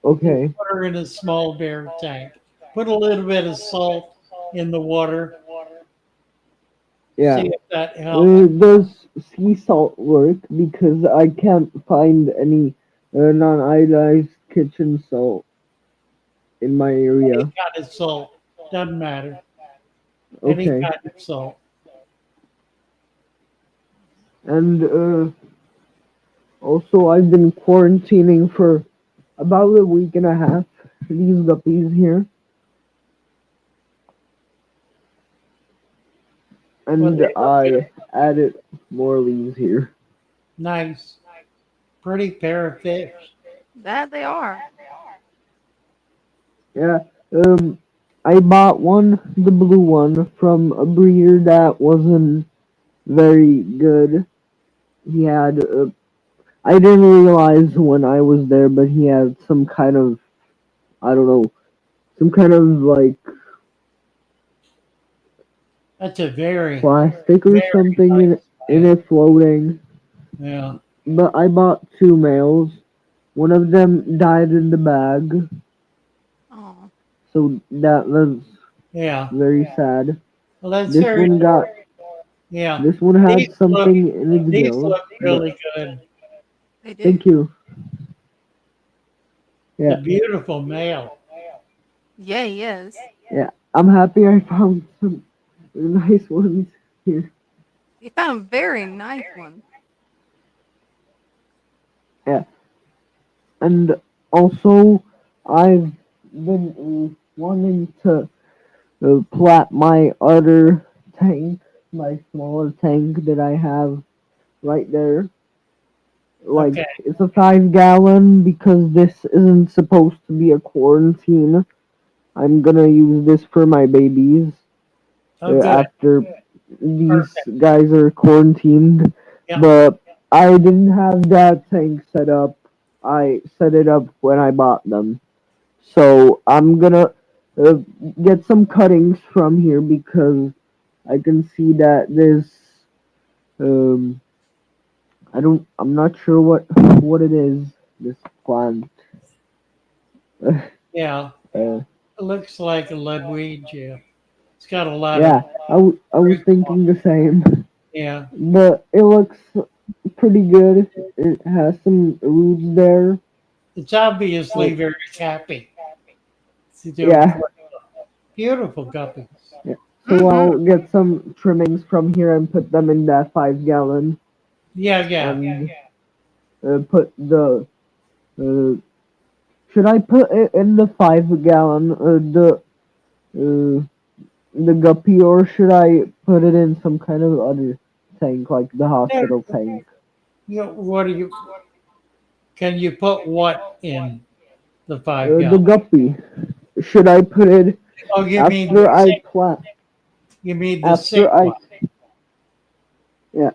Okay. Put her in a small bear tank. Put a little bit of salt in the water. Yeah. See if that helps. Does sea salt work? Because I can't find any non-iodized kitchen salt in my area. Any kind of salt. Doesn't matter. Any Okay. kind of salt. And also, I've been quarantining for about a week and a half. These guppies here. And I added more leaves here. Nice. Pretty pair of fish. That they are. Yeah. I bought one, the blue one, from a breeder that wasn't very good. He had, I didn't realize when I was there, but he had some kind of, I don't know, some kind of like That's a very plastic or something in it floating. Yeah. But I bought two males. One of them died in the bag. Oh. So that was very sad. Well, that's This very one got. Yeah. This one had These something look- in its These gill. look really good. They do. Thank you. The Yeah, beautiful male. Yeah, he is. yeah. I'm happy I found some nice ones here. You found a very nice one. Yeah. And also, I've been wanting to plat my other tank, my smaller tank that I have right there. Like, Okay. it's a 5 gallon because this isn't supposed to be a quarantine. I'm gonna use this for my babies Oh, good. after these guys are quarantined. Yeah. But I didn't have that tank set up. I set it up when I bought them. So I'm gonna get some cuttings from here because I can see that there's I'm not sure what it is, this plant. Yeah. It looks like a leadweed, yeah. It's got a lot Yeah, of I was thinking the same. Yeah. but it looks pretty good. It has some roots there. It's obviously Like, very happy. It's doing yeah, quite beautiful guppies. yeah. So I'll get some trimmings from here and put them in that 5 gallon Yeah, yeah. and put the. Uh, should I put it in the 5 gallon uh, the guppy, or should I put it in some kind of other tank like the No, hospital tank? you know, what do you? Can you put what in the five The gallon? guppy. Should I put it Oh, you mean after the I sick? plant? You mean the After sick I one? Yeah.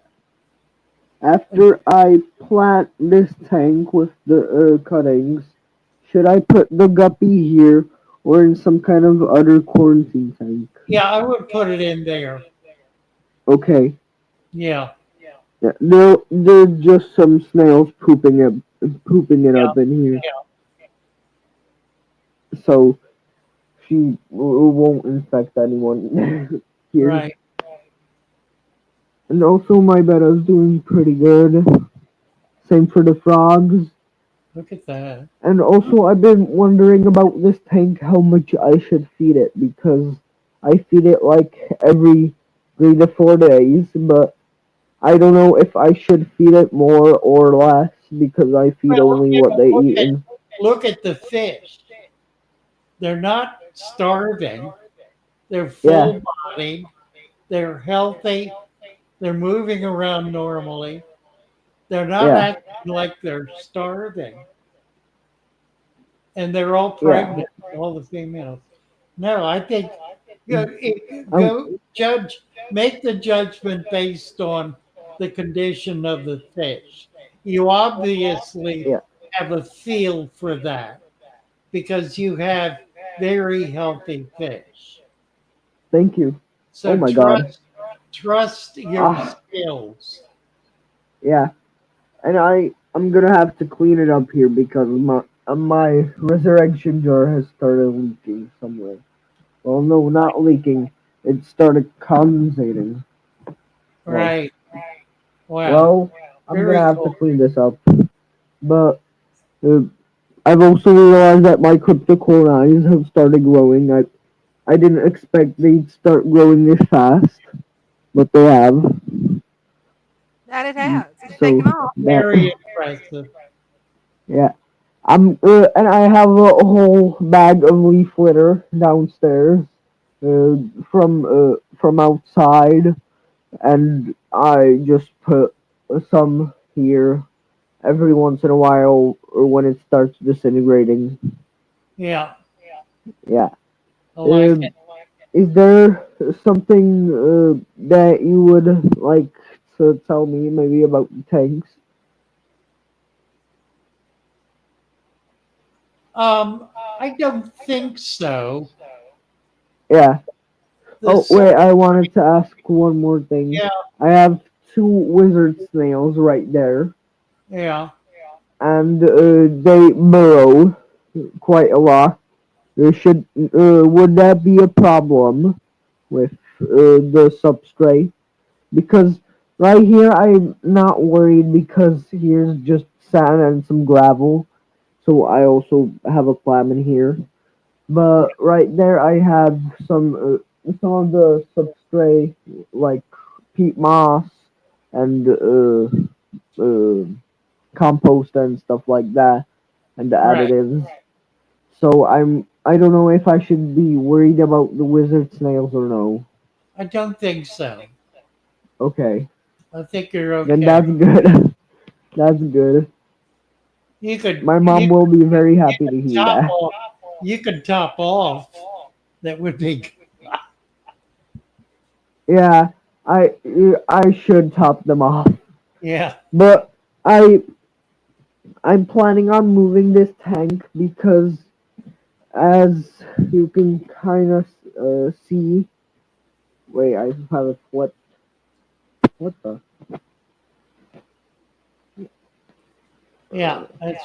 After I plant this tank with the cuttings, should I put the guppy here or in some kind of other quarantine tank? Yeah, I would put it in there. Okay. Yeah, Yeah, there are just some snails pooping it yeah, up in here, yeah. so she won't infect anyone here. Right. And also, my is doing pretty good. Same for the frogs. Look at that. And also, I've been wondering about this tank, how much I should feed it, because I feed it like every 3 to 4 days, but I don't know if I should feed it more or less because I feed Well, only you what know, they eat. And look at the fish. They're not starving. They're yeah, full bodied. They're healthy. They're moving around normally. They're not yeah, acting like they're starving. And they're all yeah. pregnant, all the females. No, I think Um, go judge, make the judgment based on the condition of the fish. You obviously yeah. have a feel for that because you have very healthy fish. Thank you. Oh So my God. trust your Ah, skills. yeah. And I'm gonna have to clean it up here because my resurrection jar has started leaking somewhere. Well, no, not leaking. It started condensating. Well, Right. Wow. well, I'm gonna Very have to cool. clean this up. But uh, I've also realized that my cryptocornites have started growing. I didn't expect they'd start growing this fast, but they have. That it has. It's So taken off. that Very impressive. yeah, and I have a whole bag of leaf litter downstairs from outside, and I just put some here every once in a while or when it starts disintegrating. Yeah, Yeah. I like Uh, it. is there something that you would like to tell me maybe about the tanks? I don't think so. Yeah. The Oh, so wait, I wanted to ask one more thing. yeah, I have two wizard snails right there, yeah, and they burrow quite a lot. Would that be a problem with the substrate? Because right here I'm not worried because here's just sand and some gravel. So I also have a clam in here. But right there I have some of the substrate like peat moss and uh, compost and stuff like that and the right. additives. So I don't know if I should be worried about the wizard snails or no. I don't think so. Okay. I think you're Then okay. that's good. That's good. You could My mom will be very happy to hear top that. off. You could top off. That would be Yeah, I I should top them off. yeah. But I I'm planning on moving this tank because as you can kind of see. Wait, I have it flipped. What the? Yeah. That's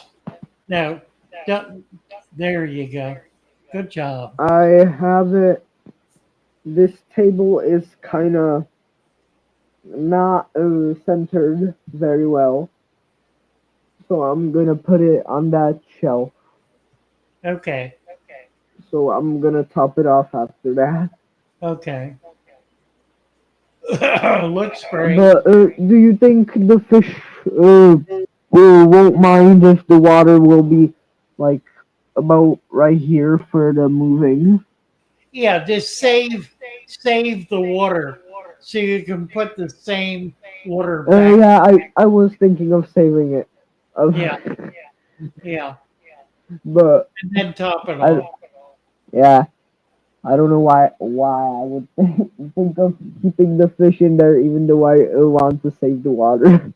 no. Don't, there you go. Good job. I have it. This table is kind of not centered very well. So I'm gonna put it on that shelf. Okay. So I'm gonna top it off after that. Okay. Looks great. But do you think the fish won't mind if the water will be like about right here for the moving? Yeah, just save the water so you can put the same water back. Yeah, I was thinking of saving it. Yeah, yeah. But And then top it I off. yeah, I don't know why I would think of keeping the fish in there even though I want to save the water.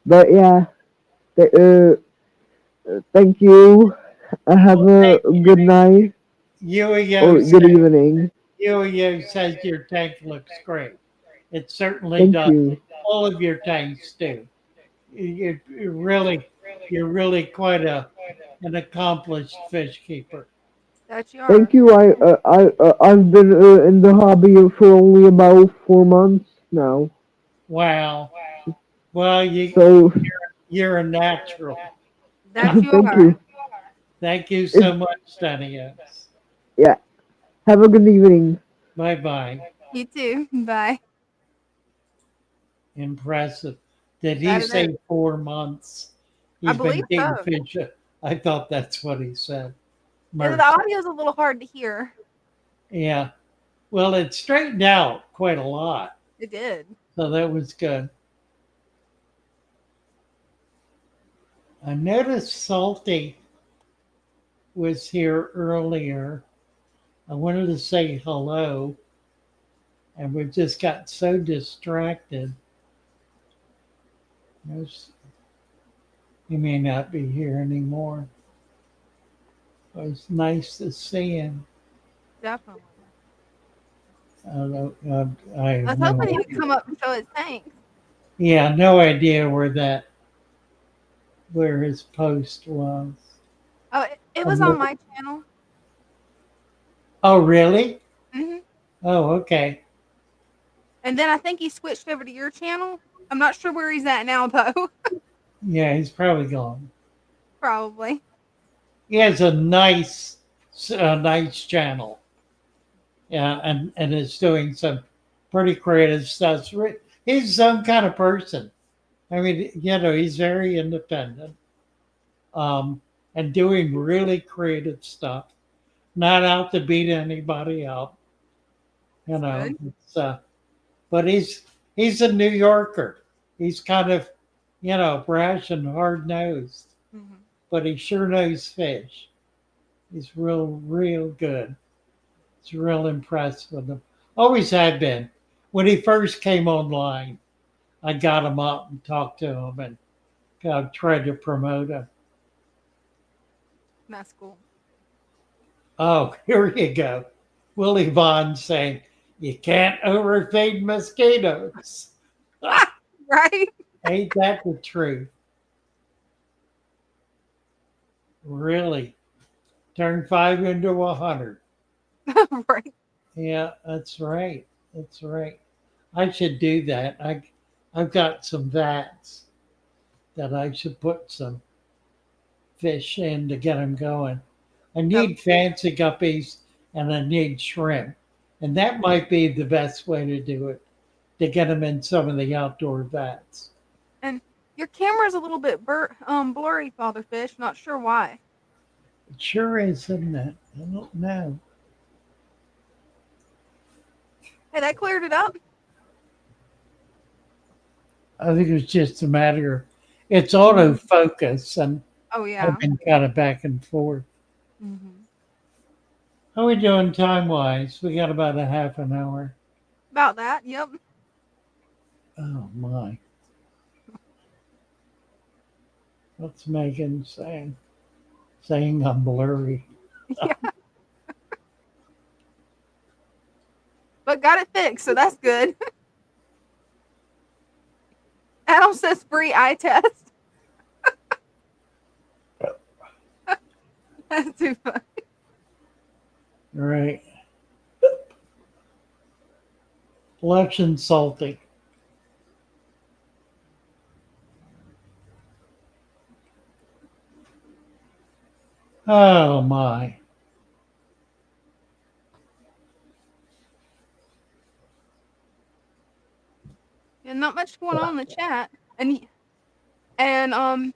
But yeah, thank you. Have a good night or Yo good said evening. Yo says your tank looks great. It certainly Thank does. you. All of your tanks do. You're really quite an accomplished fish keeper. That you are. Thank you. I've been in the hobby for only about 4 months now. Wow. Well, So you're a natural. That you thank are. you. Thank you It's, so much, Dania. yeah. Have a good evening. Bye bye. You too. Bye. Impressive. Did he That it is. say 4 months? I He's believe been keeping so. fish. I thought that's what he said. Yeah, the Mercy. audio's a little hard to hear. Yeah. Well, it straightened out quite a lot. It did. So that was good. I noticed Salty was here earlier. I wanted to say hello, and we just got so distracted. He may not be here anymore. It was nice to see him. Definitely. I don't, I I have was no hoping he would idea. come up and show his tanks. Yeah, no idea where his post was. Oh, it was on my channel. Oh, really? Hmm. Oh, okay. And then I think he switched over to your channel. I'm not sure where he's at now, though. Yeah, he's probably gone. Probably. He has a nice channel. Yeah, and is doing some pretty creative stuff. He's his own kind of person. I mean, he's very independent, and doing really creative stuff. Not out to beat anybody up. Good. It's, but he's a New Yorker. He's kind of, brash and hard nosed, Hmm. but he sure knows fish. He's real good. It's real impressed with him. Always have been. When he first came online, I got him up and talked to him and tried to promote him. That's cool. Oh, here you go. Willie Vaughn saying, you can't overfeed mosquitoes. Right? Ain't that the truth? Really. Turn 5 into 100. Right. Yeah, that's right. That's right. I should do that. I've got some vats that I should put some fish in to get them going. I need fancy guppies and I need shrimp. And that might be the best way to do it, to get them in some of the outdoor vats. And your camera's a little bit blurry, Father Fish. Not sure why. It sure is, isn't it? I don't know. Hey, that cleared it up. I think it's just a matter of it's autofocus, and Oh, yeah. I've been kind of back and forth. Hmm. How are we doing time wise? We got about a half an hour. About that. Yep. Oh my. What's Megan saying? Saying I'm blurry. Yeah. But got it fixed, so that's good. Adam says free eye test. That's too funny. Right. Election salty. Oh my. And not much going on in the chat. And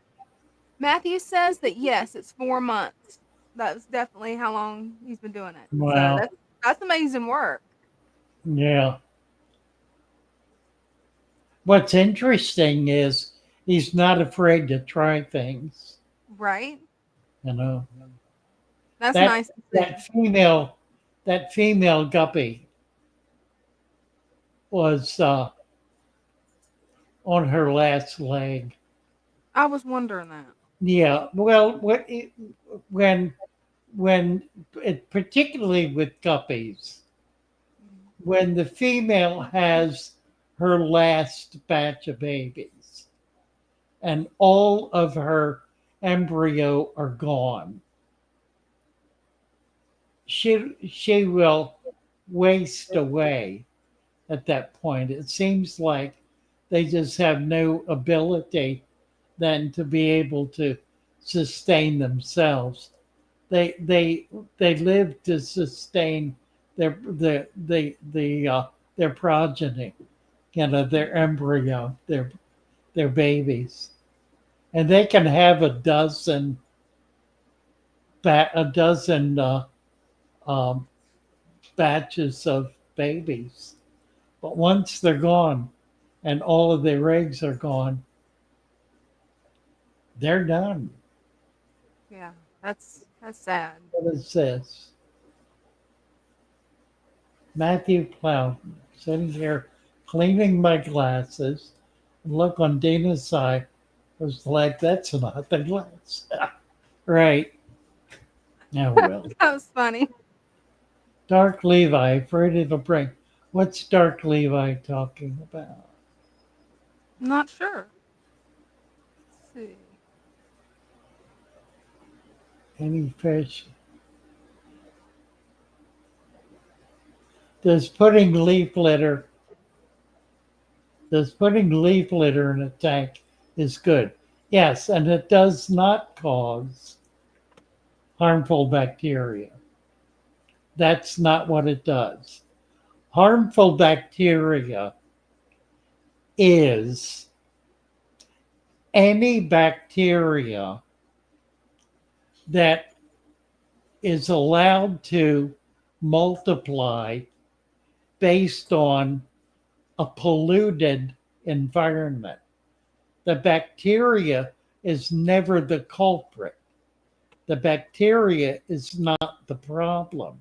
Matthew says that yes, it's 4 months. That's definitely how long he's been doing it. So Wow. that's amazing work. Yeah. What's interesting is he's not afraid to try things. Right? You know. That's That nice to see. that female guppy was on her last leg. I was wondering that. Yeah. Well, when particularly with guppies, when the female has her last batch of babies and all of her embryo are gone, she will waste away at that point. It seems like they just have no ability then to be able to sustain themselves. They live to sustain their their progeny, their embryo, their babies, and they can have a dozen batches of babies, but once they're gone and all of their eggs are gone, they're done. Yeah, that's sad. What is this? Matthew Plowden, sitting here cleaning my glasses, and look on Dina's side. I was like, that's not the glass. Right. Oh, well. That was funny. Dark Levi, afraid it'll bring. What's Dark Levi talking about? I'm not sure. Let's see. Any fish? Does putting leaf litter in a tank is good? Yes, and it does not cause harmful bacteria. That's not what it does. Harmful bacteria is any bacteria that is allowed to multiply based on a polluted environment. The bacteria is never the culprit. The bacteria is not the problem.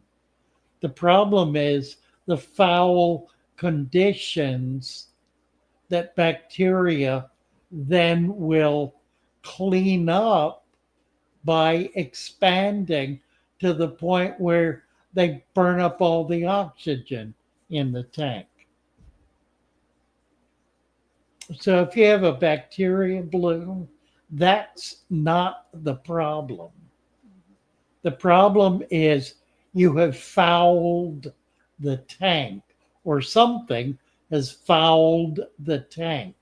The problem is the foul conditions that bacteria then will clean up by expanding to the point where they burn up all the oxygen in the tank. So if you have a bacteria bloom, that's not the problem. The problem is you have fouled the tank, or something has fouled the tank.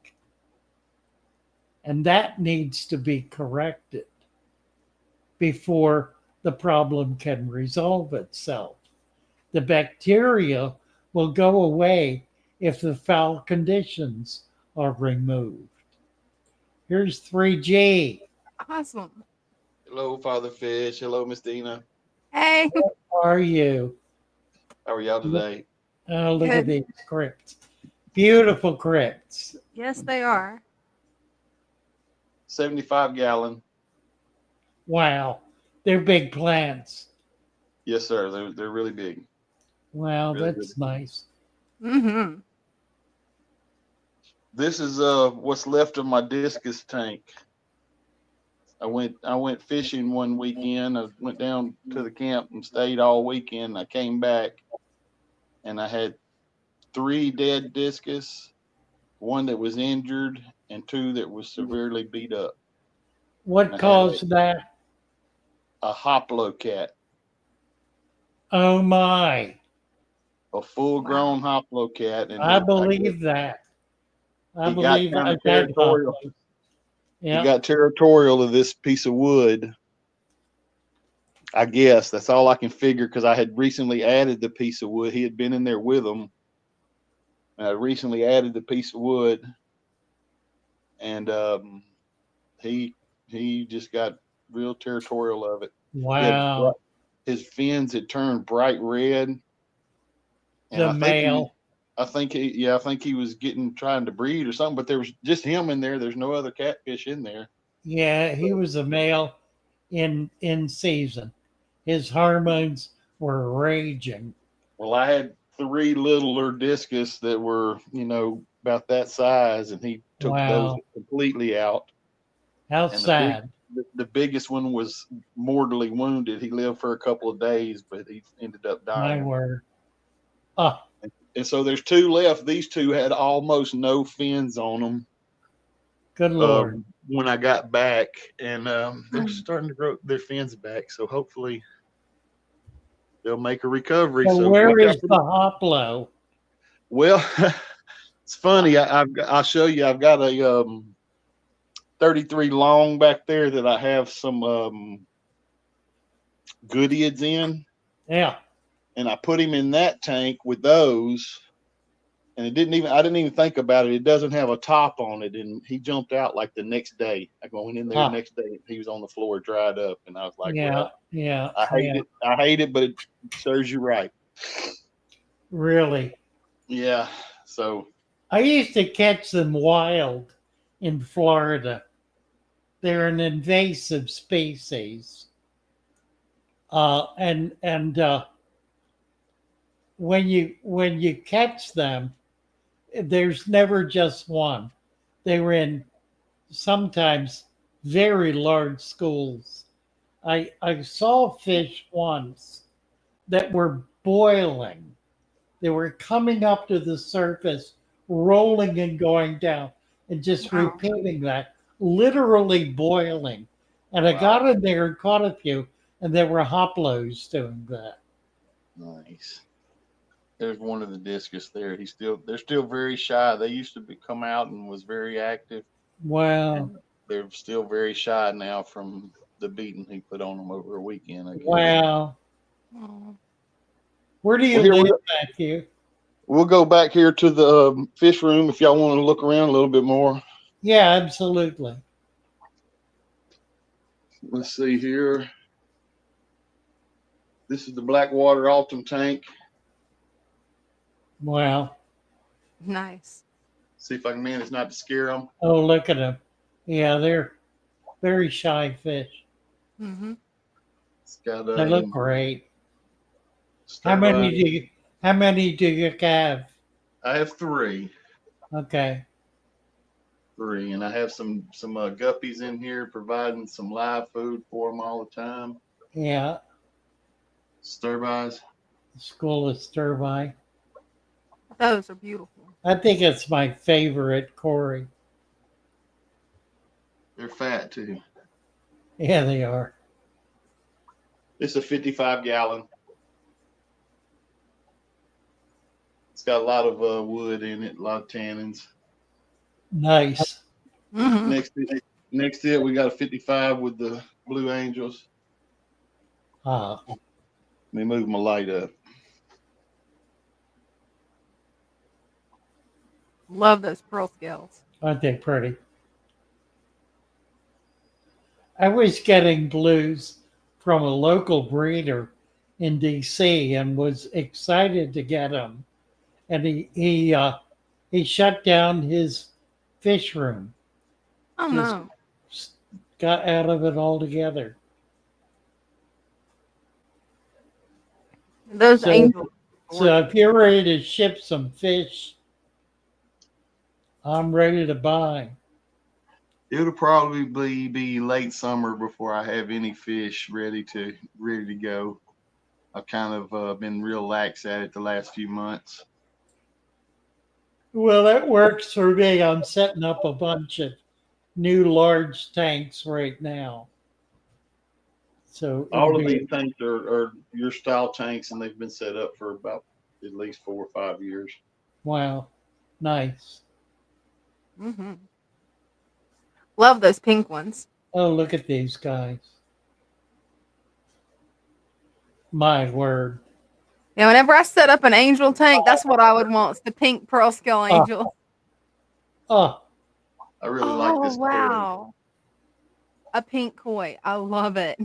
And that needs to be corrected before the problem can resolve itself. The bacteria will go away if the foul conditions are removed. Here's 3G. Awesome. Hello, Father Fish. Hello, Miss Dina. Hey. How are you? How are y'all today? Oh, look at these crypts. Beautiful crypts. Yes, they are. 75-gallon. Wow. They're big plants. Yes, sir. They're really big. Wow, Really, that's really nice. Mm-hmm. This is what's left of my discus tank. I went fishing one weekend. I went down to the camp and stayed all weekend. I came back and I had 3 dead discus, 1 that was injured, and 2 that was severely beat up. What caused that? A hoplo cat. Oh my. a full-grown hoplo cat, and I believe that. I he got believe kind of that. territorial. Yeah. He got territorial of this piece of wood. I guess that's all I can figure, because I had recently added the piece of wood. He had been in there with them. And I recently added the piece of wood, and he just got real territorial of it. Wow. His fins had turned bright red. And The male. I think he was trying to breed or something, but there was just him in there. There's no other catfish in there. Yeah, he was a male in season. His hormones were raging. Well, I had 3 littler discus that were, about that size, and he took those completely out. How And sad. The biggest one was mortally wounded. He lived for a couple of days, but he ended up dying. My word. Oh. And so there's 2 left. These 2 had almost no fins on them. Good Lord. When I got back, and they're starting to grow their fins back. So hopefully they'll make a recovery. So where is the hoplo? Well, it's funny. I'll show you. I've got a 33 long back there that I have some goodeids in. Yeah. And I put him in that tank with those, and I didn't even think about it. It doesn't have a top on it, and he jumped out like the next day. I went in there the next day, and he was on the floor, dried up, and I was like, "Well, I hate it. I hate it, but it serves you right." Really? Yeah. So I used to catch them wild in Florida. They're an invasive species, and when you catch them, there's never just one. They were in sometimes very large schools. I saw fish once that were boiling. They were coming up to the surface, rolling and going down, and just repeating that, literally boiling. And I got in there and caught a few, and there were hoplos doing that. Nice. There's one of the discus there. They're still very shy. They used to come out and was very active. Wow. They're still very shy now from the beating he put on them over a weekend, I guess. Wow. Where do you live, Matthew? We'll go back here to the fish room if y'all want to look around a little bit more. Yeah, absolutely. Let's see here. This is the Blackwater Altum tank. Wow. Nice. See if I can manage not to scare them. Oh, look at them. Yeah, they're very shy fish. Mm-hmm. It's got, they look great. How many do you have? I have 3. Okay. 3, and I have some guppies in here providing some live food for them all the time. Yeah. Sturbys. School of Sturby. Those are beautiful. I think it's my favorite, Corey. They're fat too. Yeah, they are. It's a 55-gallon. It's got a lot of wood in it, a lot of tannins. Nice. Mm-hmm. Next to it, we got a 55 with the blue angels. Let me move my light up. Love those pearl scales. Aren't they pretty? I was getting blues from a local breeder in DC and was excited to get them. And he shut down his fish room. Oh, no. Got out of it altogether. Those angels. So if you're ready to ship some fish, I'm ready to buy. It'll probably be late summer before I have any fish ready to go. I've kind of been real lax at it the last few months. Well, that works for me. I'm setting up a bunch of new large tanks right now. So all of these tanks are your style tanks, and they've been set up for about at least 4 or 5 years. Wow. Nice. Mm-hmm. Love those pink ones. Oh, look at these guys. My word. Yeah, whenever I set up an angel tank, that's what I would want. It's the pink pearl scale angel. Oh, I really like Oh, this koi. wow. A pink koi. I love it.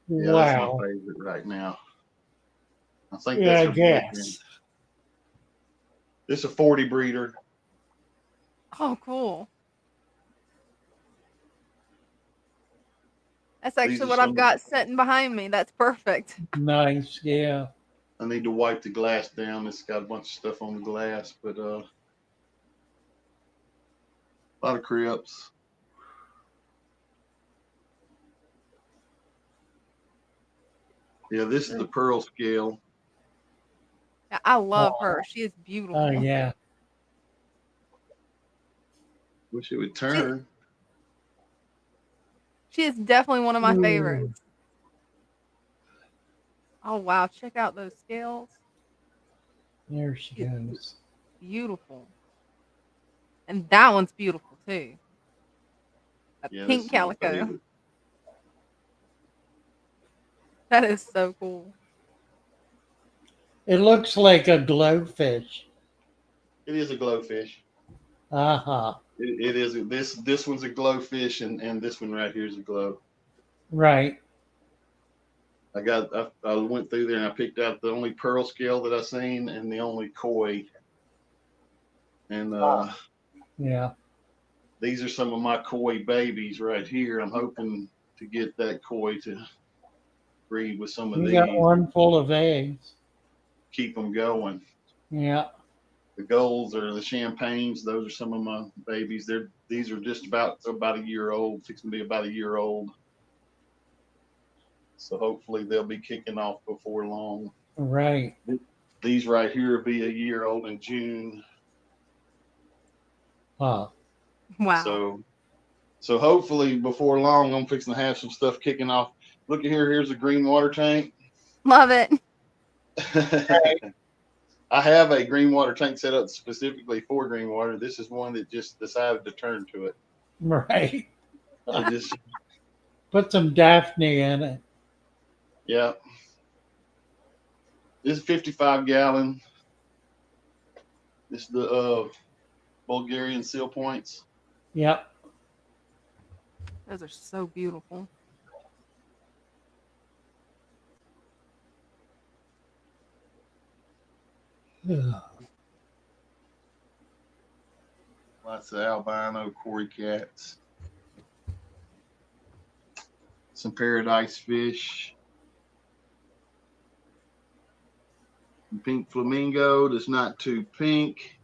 Yeah, that's my wow. favorite right now. I think Yeah, that's I her boyfriend. guess. This is a 40 breeder. Oh, cool. That's actually are what I've some- got sitting behind me. That's perfect. Nice. Yeah. I need to wipe the glass down. It's got a bunch of stuff on the glass, but a lot of crypts. Yeah, this is the pearl scale. Yeah, I love her. She is beautiful. Oh, yeah. Wish it would turn. She is definitely one of my Ooh. favorites. Oh, wow. Check out those scales. There she goes. Beautiful. And that one's beautiful, too. A Yeah, this pink is my calico. favorite. That is so cool. It looks like a glowfish. It is a glowfish. Uh-huh. It is. This one's a glowfish, and this one right here is a glow. Right. I went through there and I picked out the only pearl scale that I seen and the only koi. And Yeah. these are some of my koi babies right here. I'm hoping to get that koi to breed with some of You these. got one full of eggs. Keep them going. Yeah. The golds are the champagnes. Those are some of my babies. These are just about a year old, fixing to be about a year old. So hopefully they'll be kicking off before long. Right. These right here will be a year old in June. Huh. Wow. So hopefully before long I'm fixing to have some stuff kicking off. Look at here. Here's a green water tank. Love it. I have a green water tank set up specifically for green water. This is one that just decided to turn to it. Right. I just Put some Daphne in it. Yeah. This is 55 gallon. This is the Bulgarian seal points. Yep. Those are so beautiful. Lots of albino cory cats. Some paradise fish. Pink flamingo that's not too pink.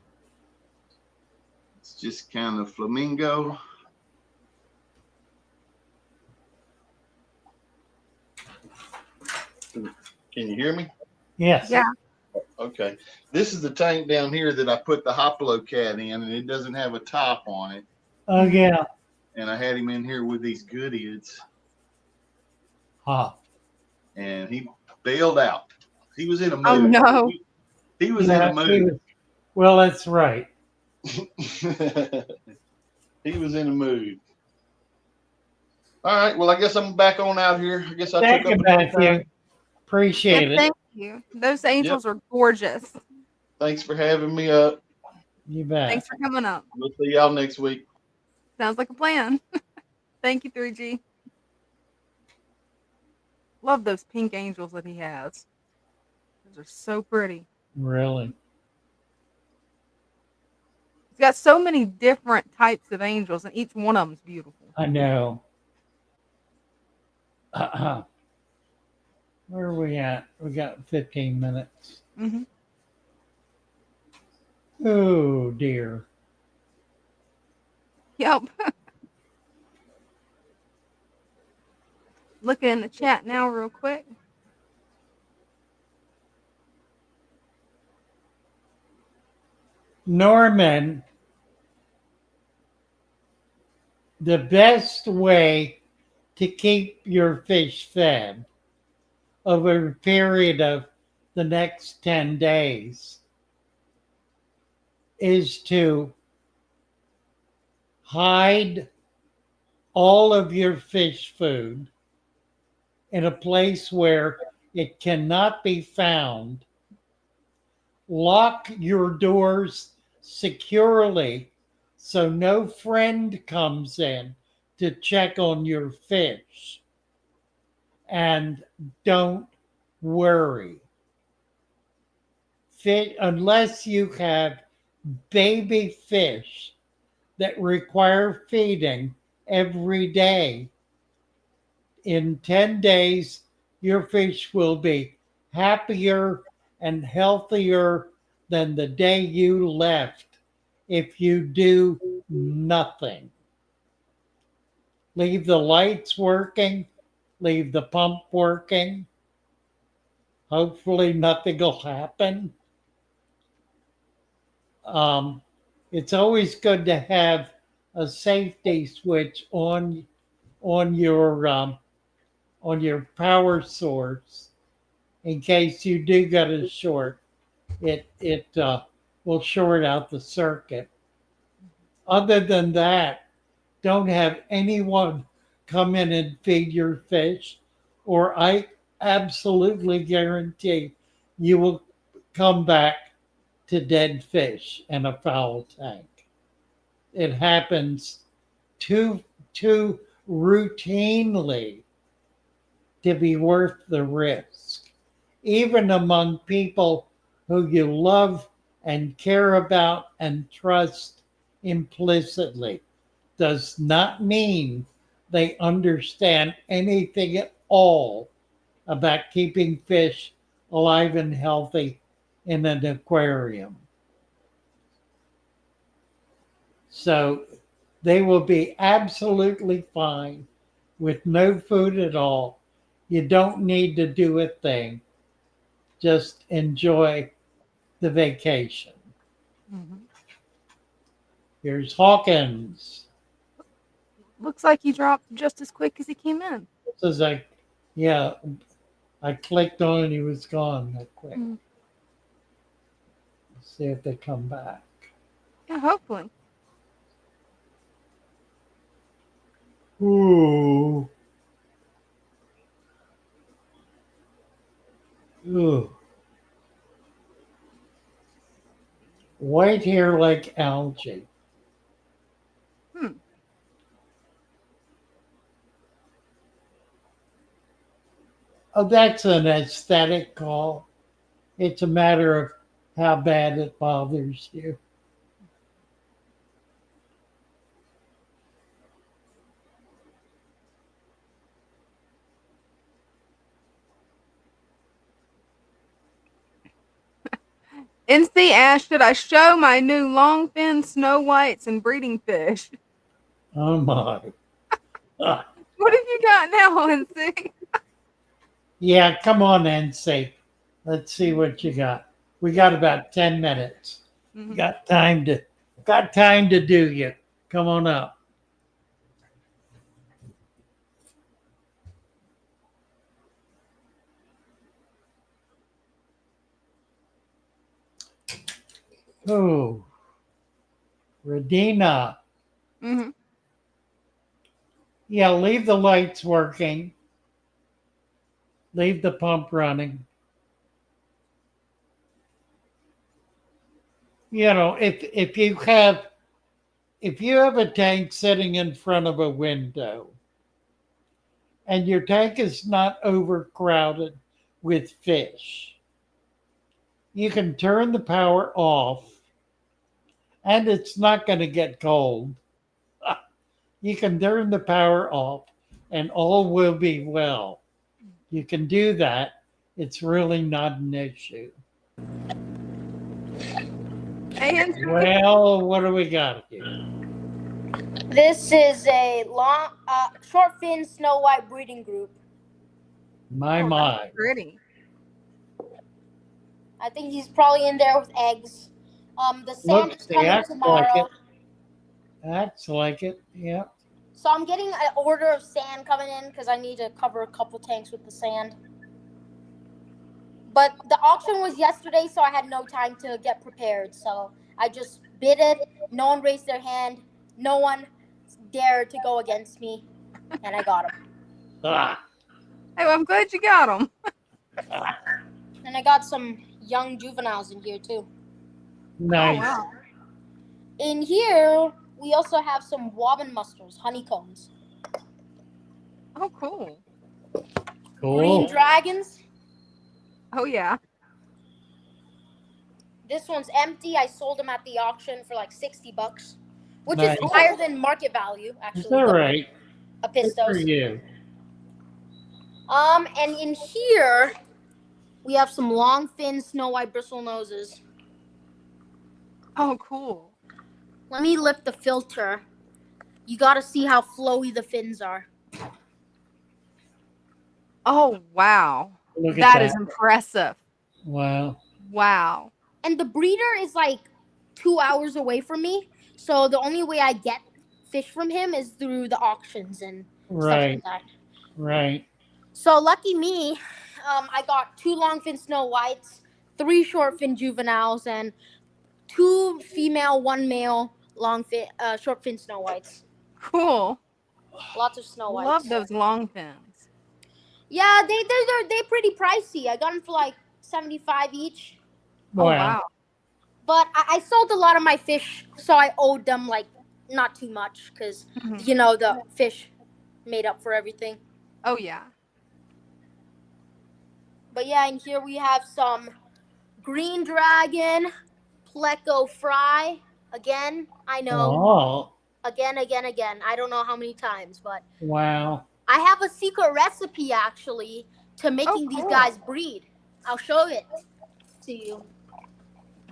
It's just kind of flamingo. Can you hear me? Yes. Yeah. Okay. This is the tank down here that I put the Hoplo cat in, and it doesn't have a top on it. Oh, yeah. And I had him in here with these goodies. Huh. And he bailed out. He was in a mood. Oh, no. He was Yeah, in a mood. Well, that's right. He was in a mood. All right. Well, I guess I'm back on out here. I guess I Thank took you, up enough Matthew. time. Appreciate Yeah, it. thank you. Those angels are gorgeous. Thanks for having me up. You bet. Thanks for coming up. We'll see y'all next week. Sounds like a plan. Thank you, 3G. Love those pink angels that he has. Those are so pretty. Really. He's got so many different types of angels, and each one of them's beautiful. I know. Where are we at? We got 15 minutes. Mm-hmm. Oh, dear. Yep. Looking in the chat now real quick. Norman, the best way to keep your fish fed over a period of the next 10 days is to hide all of your fish food in a place where it cannot be found. Lock your doors securely so no friend comes in to check on your fish. And don't worry. Unless you have baby fish that require feeding every day, in 10 days, your fish will be happier and healthier than the day you left if you do nothing. Leave the lights working, leave the pump working. Hopefully nothing will happen. It's always good to have a safety switch on your power source in case you do get a short. It will short out the circuit. Other than that, don't have anyone come in and feed your fish, or I absolutely guarantee you will come back to dead fish in a foul tank. It happens too routinely to be worth the risk. Even among people who you love and care about and trust implicitly does not mean they understand anything at all about keeping fish alive and healthy in an aquarium. So they will be absolutely fine with no food at all. You don't need to do a thing. Just enjoy the vacation. Mm-hmm. Here's Hawkins. Looks like he dropped just as quick as he came in. This is like, yeah, I clicked on and he was gone that quick. Mm. Let's see if they come back. Yeah, hopefully. Ooh. Ooh. White hair like algae. Oh, that's an aesthetic call. It's a matter of how bad it bothers you. NC asked, should I show my new longfin snow whites and breeding fish? Oh my. What have you got now, NC? Yeah, come on, NC. Let's see what you got. We got about 10 minutes. Mm-hmm. Got time to do you. Come on up. Oh, Radina. Mm-hmm. Yeah, leave the lights working. Leave the pump running. You know, if you have a tank sitting in front of a window and your tank is not overcrowded with fish, you can turn the power off and it's not going to get cold. You can turn the power off and all will be well. You can do that. It's really not an issue. Well, what do we got here? This is a short fin snow white breeding group. My. Pretty. I think he's probably in there with eggs. The sand is coming tomorrow. Acts like it, yeah. So I'm getting an order of sand coming in because I need to cover a couple tanks with the sand. But the auction was yesterday, so I had no time to get prepared. So I just bid it. No one raised their hand. No one dared to go against me, and I got them. Ah, Hey, well, I'm glad you got them. And I got some young juveniles in here too. nice. Oh, wow. In here, we also have some wobbin musters, honeycombs. Oh, cool. Green Cool. dragons. Oh, yeah. This one's empty. I sold them at the auction for like $60, which Nice. is higher than market value, It's actually. all right. Good for Apistos. you. And in here, we have some long fin snow white bristle noses. Oh, cool. Let me lift the filter. You gotta see how flowy the fins are. Oh, wow. Look at That that. is impressive. Wow. Wow. And the breeder is like 2 hours away from me, so the only way I get fish from him is through the auctions and stuff Right. like that. Right. So lucky me, I got 2 longfin snow whites, 3 shortfin juveniles, and 2 female, 1 male longfin shortfin snow whites. Cool. Lots of snow whites. Love those long fins. Yeah, they're pretty pricey. I got them for like $75 each. Oh, Wow. wow. But I sold a lot of my fish, so I owed them like not too much because Mhm. you know the fish made up for everything. Oh, yeah. But yeah, and here we have some green dragon, pleco fry. Again, I know. Oh, Again. I don't know how many times, but wow. I have a secret recipe actually to making these cool. guys breed. I'll show it to you.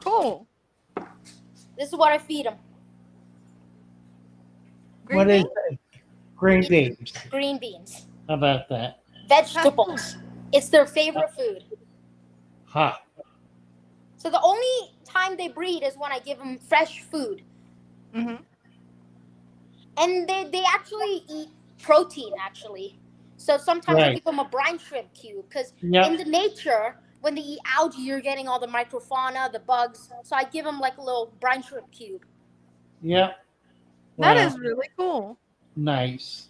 Cool. This is what I feed them. Green What is beans? it? Green beans. Green beans. How about that? Vegetables. It's their favorite food. Ha. So the only time they breed is when I give them fresh food. Mm-hmm. And they actually eat protein, actually. So sometimes I Right. give them a brine shrimp cube because Yep. in the nature, when they eat algae, you're getting all the microfauna, the bugs. So I give them like a little brine shrimp cube. Yep. That Wow. is really cool. Nice.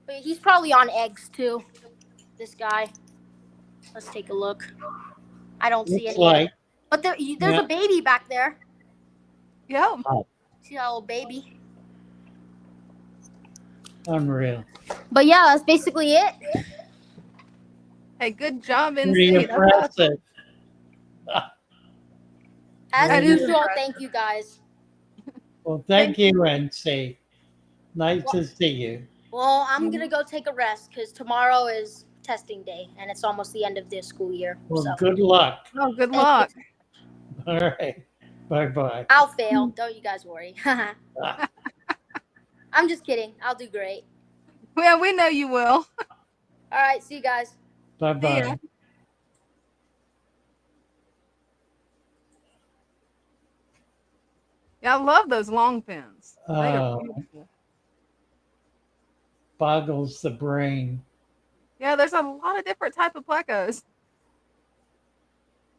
But he's probably on eggs too, this guy. Let's take a look. I don't see Looks any like. eggs. But there's Yeah. a baby back there. Yeah. See that little baby? Unreal. But yeah, that's basically it. Hey, good job, Pretty NC. That's awesome. impressive. As That is usual, impressive. thank you guys. Well, thank you, NC. Nice to see you. Well, I'm gonna go take a rest because tomorrow is testing day and it's almost the end of this school year. Well, So good luck. Oh, good Thank luck. All right. Bye-bye. I'll fail. Don't you guys worry. I'm just kidding. I'll do great. Well, we know you will. All right, see you guys. See ya. Bye-bye. Yeah, I love those long fins. They are Oh. beautiful. Boggles the brain. Yeah, there's a lot of different type of plecos.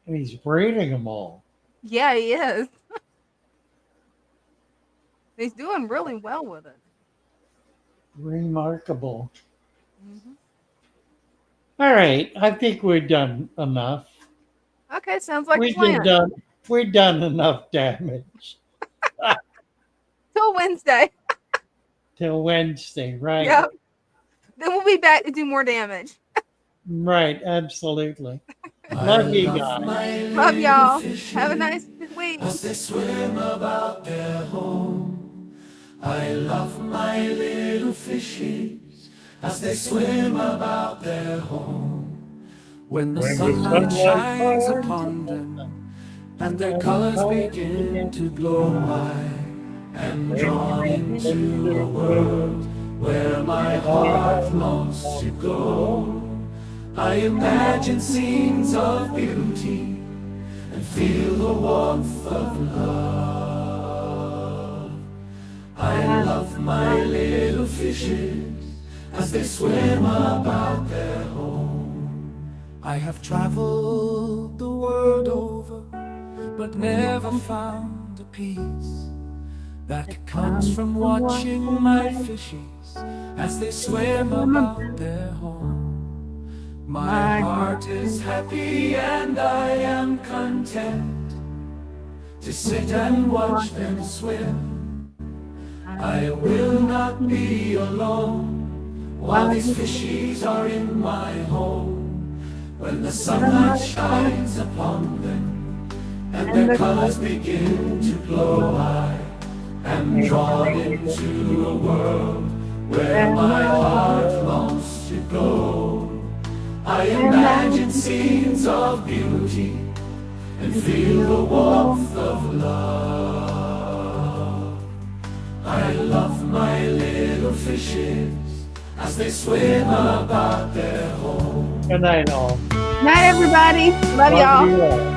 And he's breeding them all. Yeah, he is. He's doing really well with it. Remarkable. Mhm. All right. I think we're done enough. Okay, sounds like a We've plan. done enough damage Till Wednesday. till Wednesday, right? Yep. Then we'll be back to do more damage. Right, absolutely. I Love you love guys. my Love little y'all. fishes Have a nice week. as they swim about their home. I love my little fishes as they swim about their home. When the sunlight shines upon them and their colors begin to glow, I am drawn into a world where my heart longs to go. I imagine scenes of beauty and feel the warmth of love. I love my little fishes as they swim about their home. I have traveled the world over, but never found a peace that comes from watching my fishies as they swim about their home. My heart is happy and I am content to sit and watch them swim. I will not be alone while these fishies are in my home. When the sunlight shines upon them and their colors begin to glow, I am drawn into a world where my heart longs to go. I imagine scenes of beauty and feel the warmth of love. I love my little fishes as they swim about their home. Good night, all. Night, everybody. Love y'all. You all.